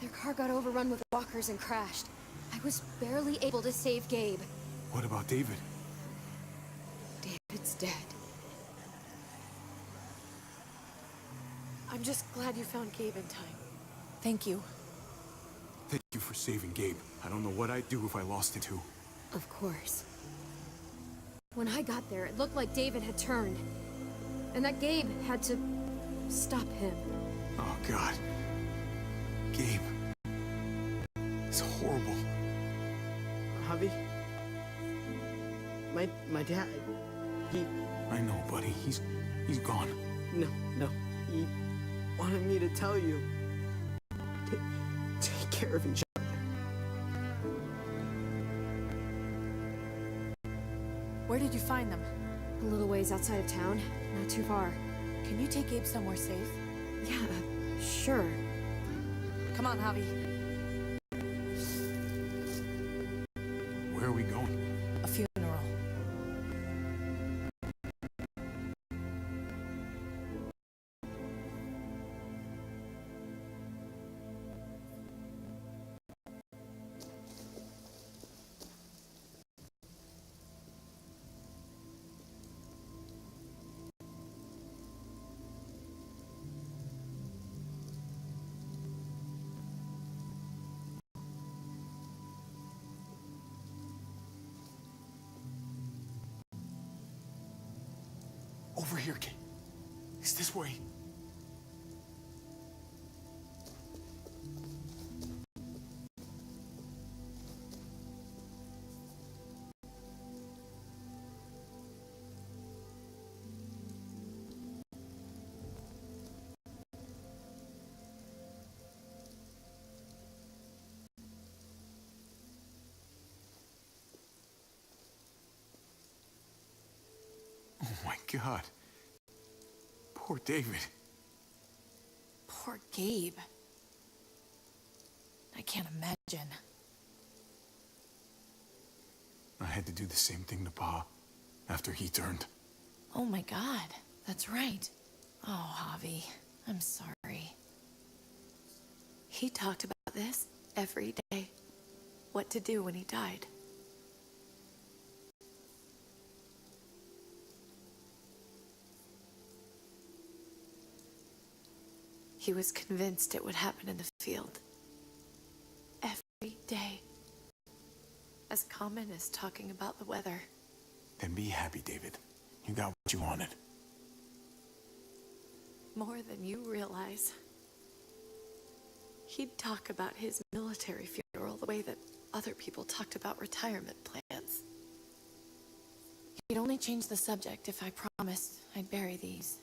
S10: Their car got overrun with walkers and crashed. I was barely able to save Gabe.
S2: What about David?
S10: David's dead.
S1: I'm just glad you found Gabe in time. Thank you.
S2: Thank you for saving Gabe. I don't know what I'd do if I lost it too.
S10: Of course. When I got there, it looked like David had turned. And that Gabe had to stop him.
S2: Oh, God. Gabe. It's horrible.
S8: Javi? My dad, he...
S2: I know, buddy. He's gone.
S8: No. He wanted me to tell you. Take care of each other.
S1: Where did you find them?
S10: A little ways outside of town. Not too far.
S1: Can you take Gabe somewhere safe?
S10: Yeah, sure.
S1: Come on, Javi.
S2: Where are we going?
S1: A funeral.
S2: Over here, kid. It's this way. Oh my God. Poor David.
S1: Poor Gabe. I can't imagine.
S2: I had to do the same thing to Pa after he turned.
S1: Oh my God, that's right. Oh, Javi, I'm sorry. He talked about this every day. What to do when he died. He was convinced it would happen in the field. Every day. As common as talking about the weather.
S2: Then be happy, David. You got what you wanted.
S1: more than you realize. He'd talk about his military funeral the way that other people talked about retirement plans. He'd only change the subject if I promised I'd bury these.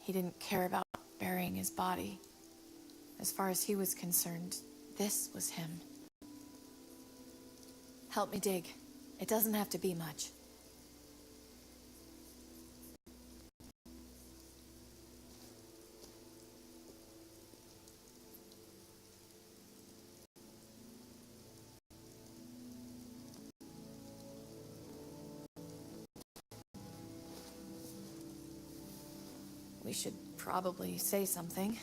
S1: He didn't care about burying his body. As far as he was concerned, this was him. Help me dig. It doesn't have to be much. We should probably say something.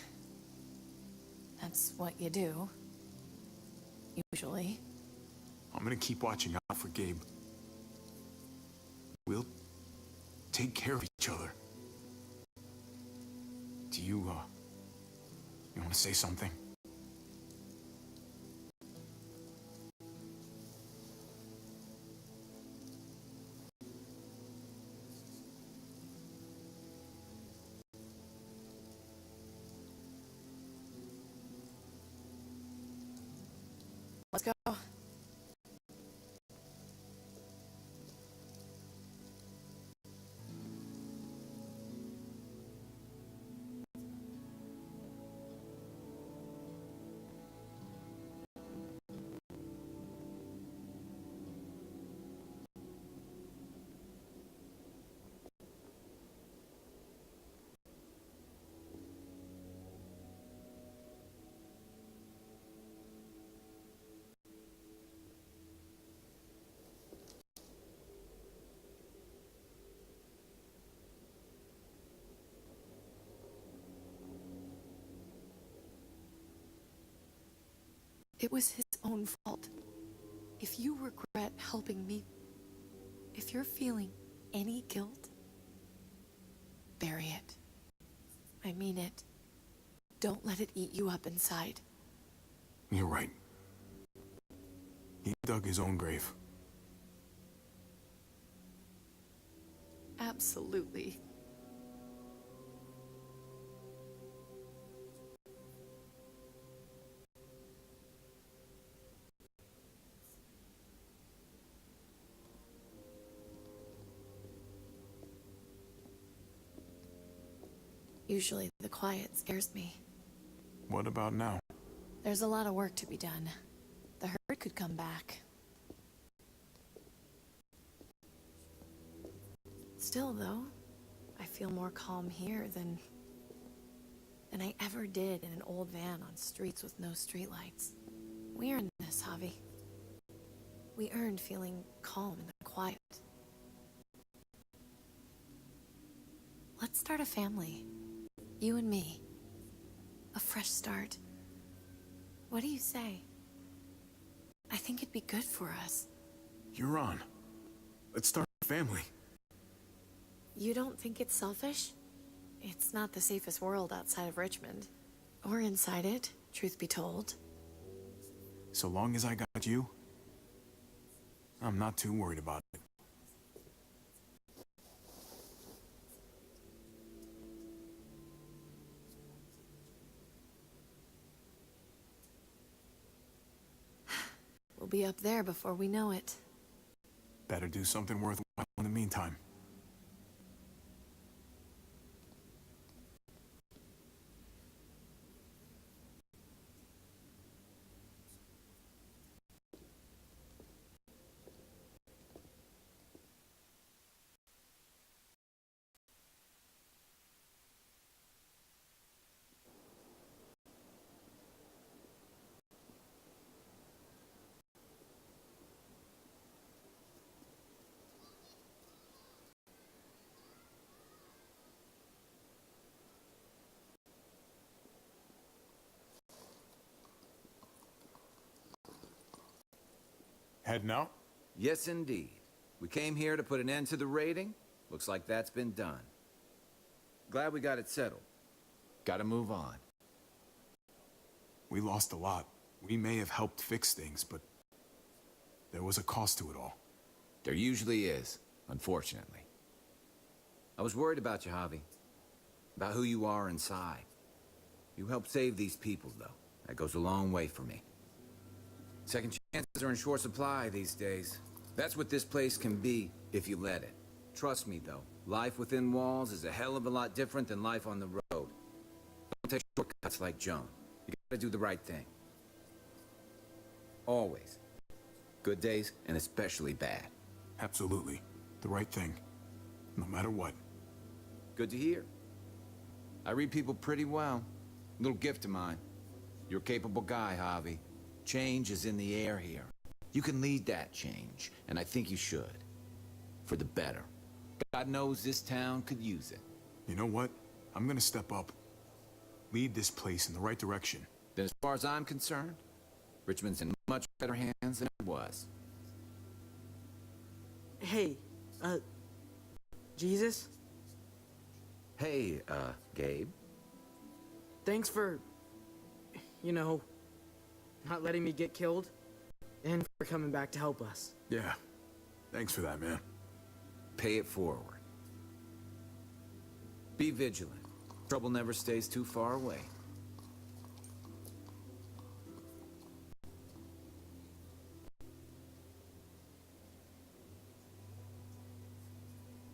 S1: That's what you do. Usually.
S2: I'm gonna keep watching out for Gabe. We'll take care of each other. Do you want to say something?
S1: Let's go. It was his own fault. If you regret helping me, if you're feeling any guilt, bury it. I mean it. Don't let it eat you up inside.
S2: You're right. He dug his own grave.
S1: Absolutely. Usually the quiet scares me.
S2: What about now?
S1: There's a lot of work to be done. The herd could come back. Still, though, I feel more calm here than I ever did in an old van on streets with no streetlights. We earned this, Javi. We earned feeling calm in the quiet. Let's start a family. You and me. A fresh start. What do you say? I think it'd be good for us.
S2: You're on. Let's start a family.
S1: You don't think it's selfish? It's not the safest world outside of Richmond. Or inside it, truth be told.
S2: So long as I got you, I'm not too worried about it.
S1: We'll be up there before we know it.
S2: Better do something worthwhile in the meantime. Heading out?
S13: Yes, indeed. We came here to put an end to the raiding. Looks like that's been done. Glad we got it settled. Gotta move on.
S2: We lost a lot. We may have helped fix things, but there was a cost to it all.
S13: There usually is, unfortunately. I was worried about you, Javi. about who you are inside. You helped save these people, though. That goes a long way for me. Second chances are in short supply these days. That's what this place can be if you let it. Trust me, though, life within walls is a hell of a lot different than life on the road. Don't take shortcuts like Joan. You gotta do the right thing. Always. Good days, and especially bad.
S2: Absolutely. The right thing. No matter what.
S13: Good to hear. I read people pretty well. Little gift of mine. You're a capable guy, Javi. Change is in the air here. You can lead that change, and I think you should. For the better. God knows this town could use it.
S2: You know what? I'm gonna step up. Lead this place in the right direction.
S13: Then as far as I'm concerned, Richmond's in much better hands than it was.
S8: Hey, Jesus?
S13: Hey, Gabe.
S8: Thanks for, not letting me get killed, and for coming back to help us.
S2: Yeah. Thanks for that, man.
S13: Pay it forward. Be vigilant. Trouble never stays too far away.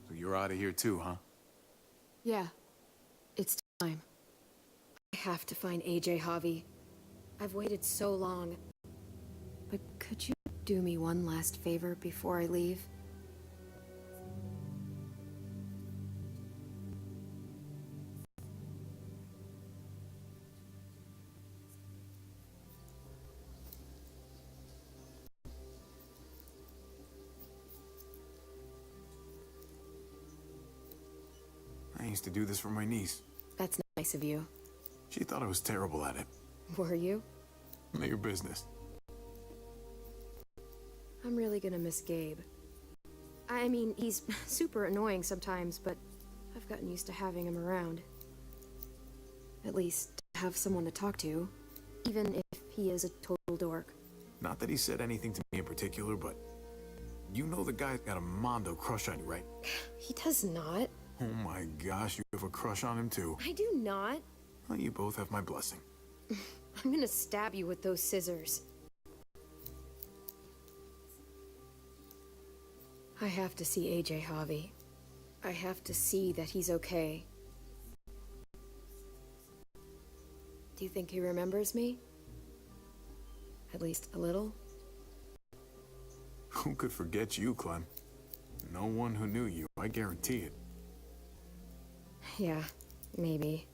S2: So you're out of here too, huh?
S10: Yeah. It's time. I have to find AJ, Javi. I've waited so long. But could you do me one last favor before I leave?
S2: I used to do this for my niece.
S10: That's nice of you.
S2: She thought I was terrible at it.
S10: Were you?
S2: None of your business.
S10: I'm really gonna miss Gabe. I mean, he's super annoying sometimes, but I've gotten used to having him around. At least, to have someone to talk to, even if he is a total dork.
S2: Not that he said anything to me in particular, but you know the guy's got a Mondo crush on you, right?
S10: He does not.
S2: Oh my gosh, you have a crush on him too.
S10: I do not.
S2: Well, you both have my blessing.
S10: I'm gonna stab you with those scissors. I have to see AJ, Javi. I have to see that he's okay. Do you think he remembers me? At least a little?
S2: Who could forget you, Clem? No one who knew you, I guarantee it.
S10: Yeah, maybe.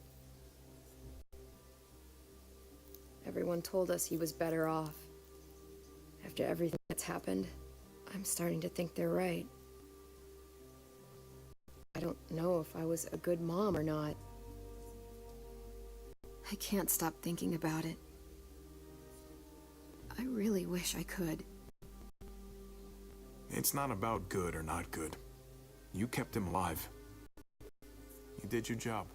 S10: Everyone told us he was better off. After everything that's happened, I'm starting to think they're right. I don't know if I was a good mom or not. I can't stop thinking about it. I really wish I could.
S2: It's not about good or not good. You kept him alive. You did your job.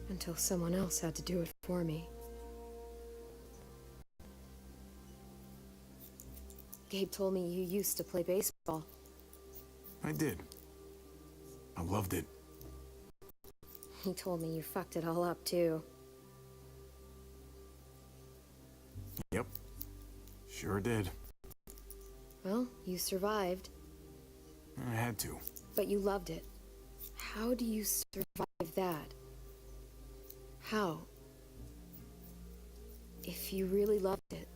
S10: Until someone else had to do it for me. Gabe told me you used to play baseball.
S2: I did. I loved it.
S10: He told me you fucked it all up, too.
S2: Yep. Sure did.
S10: Well, you survived.
S2: I had to.
S10: But you loved it. How do you survive that? How? If you really loved it,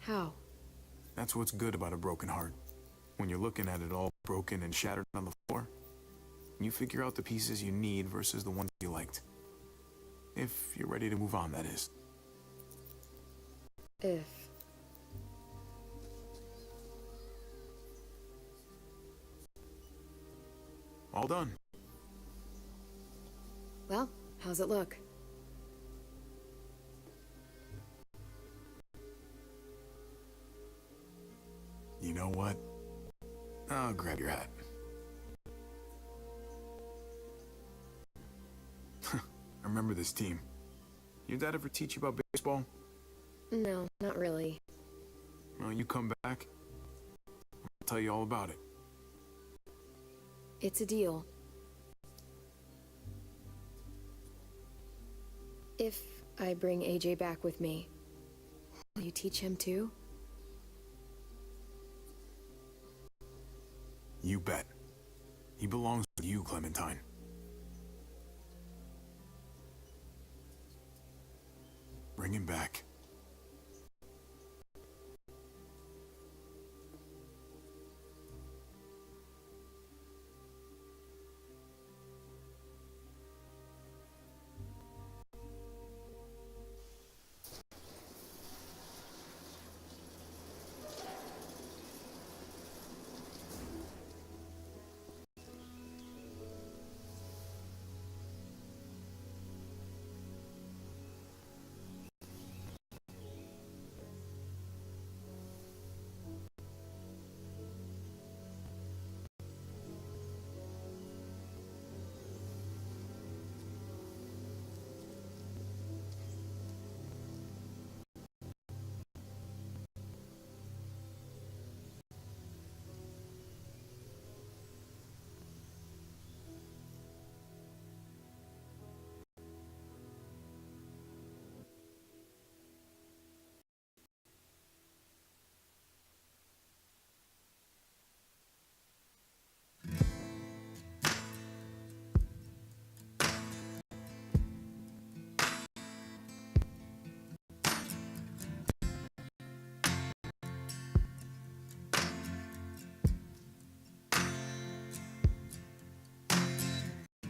S10: how?
S2: That's what's good about a broken heart. When you're looking at it all broken and shattered on the floor, you figure out the pieces you need versus the ones you liked. If you're ready to move on, that is.
S10: If.
S2: All done.
S10: Well, how's it look?
S2: You know what? I'll grab your hat. I remember this team. Your dad ever teach you about baseball?
S10: No, not really.
S2: Well, you come back, I'll tell you all about it.
S10: It's a deal. If I bring AJ back with me, will you teach him too?
S2: You bet. He belongs with you, Clementine. Bring him back.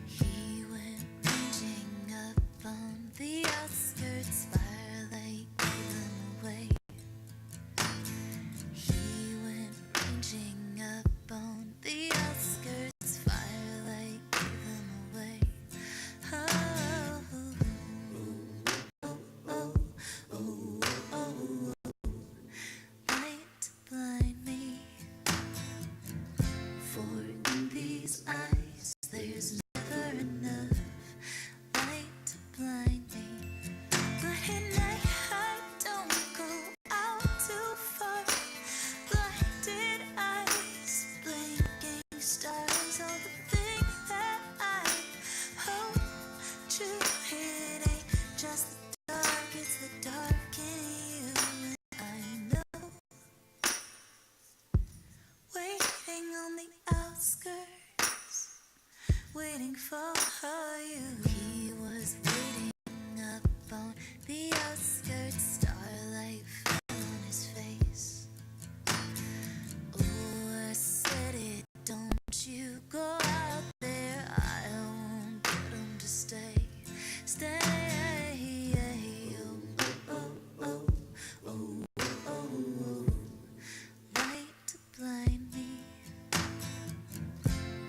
S15: He went ranging up on the outskirts, firelight gave him away. He went ranging up on the outskirts, firelight gave him away. Oh, oh, oh, oh, oh, oh, light to blind me, for in these eyes there's never enough light to blind me. But at night I don't go out too far. Blinded eyes, blinking stars, all the things that I hope to hit ain't just the dark, it's the dark in you. And I know, waiting on the outskirts, waiting for you. He was waiting up on the outskirts, starlight fell on his face. Oh, I said it, don't you go out there, I won't get him to stay. Stay. Oh, oh, oh, oh, oh, oh. Light to blind me,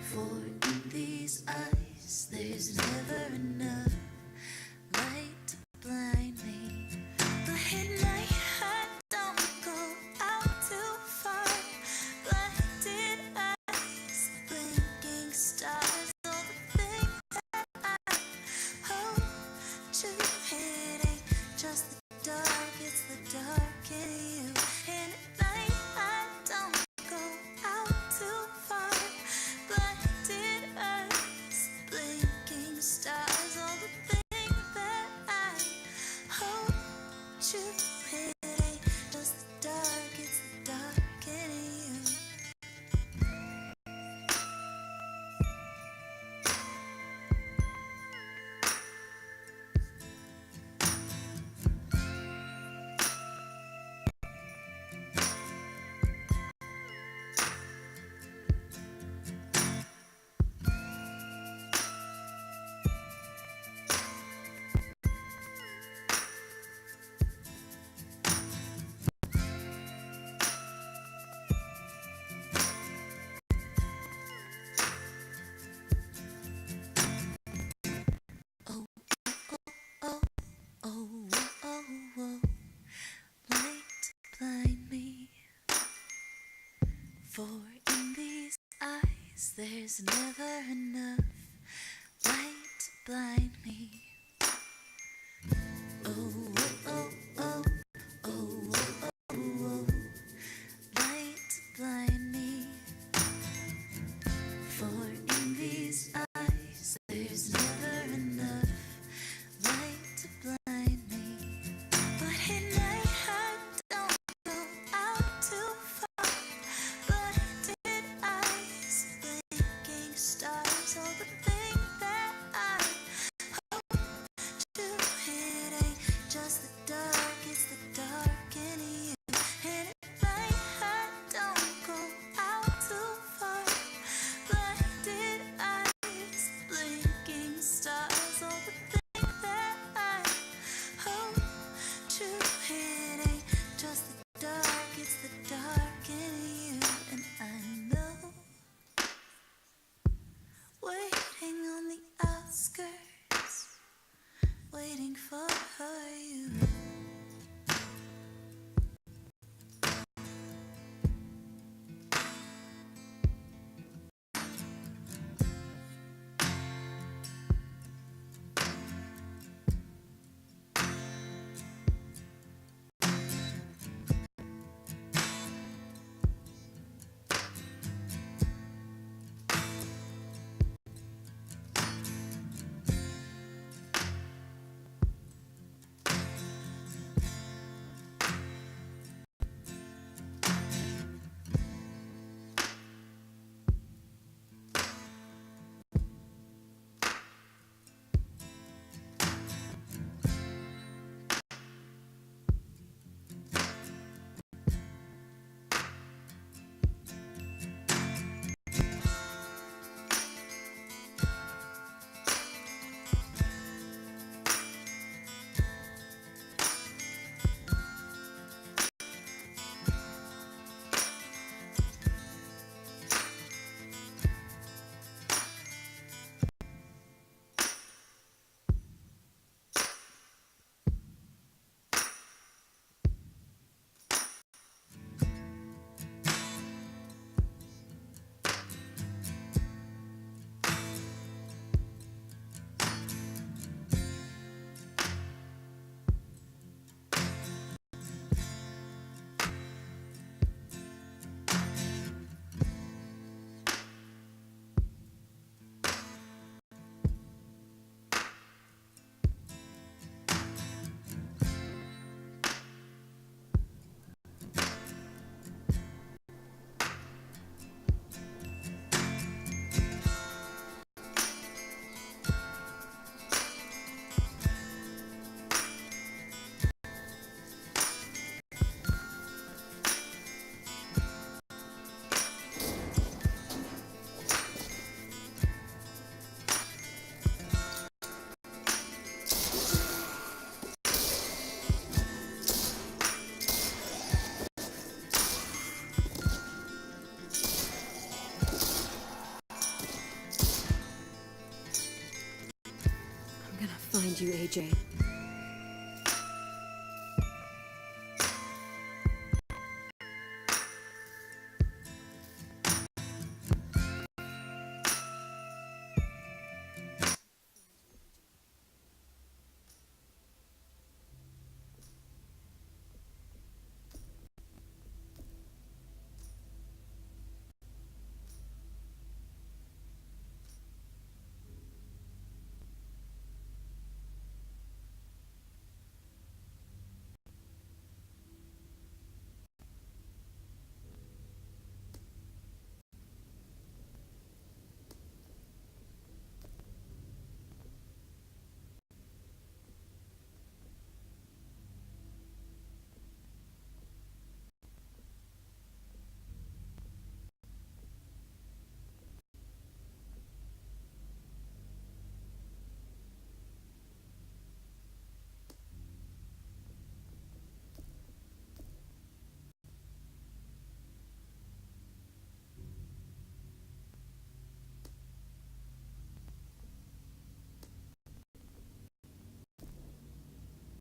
S15: for in these eyes there's never enough light to blind me. But at night I don't go out too far. Blinded eyes, blinking stars, all the things that I hope to hit ain't just the dark, it's the dark in you. And at night I don't go out too far. Blinded eyes, blinking stars, all the things that I hope to hit ain't just the dark, it's the dark in you. Oh, oh, oh, oh, oh, light to blind me, for in these eyes there's never enough light to blind me. Oh, oh, oh, oh, oh, oh, oh, light to blind me, for in
S10: find you, AJ.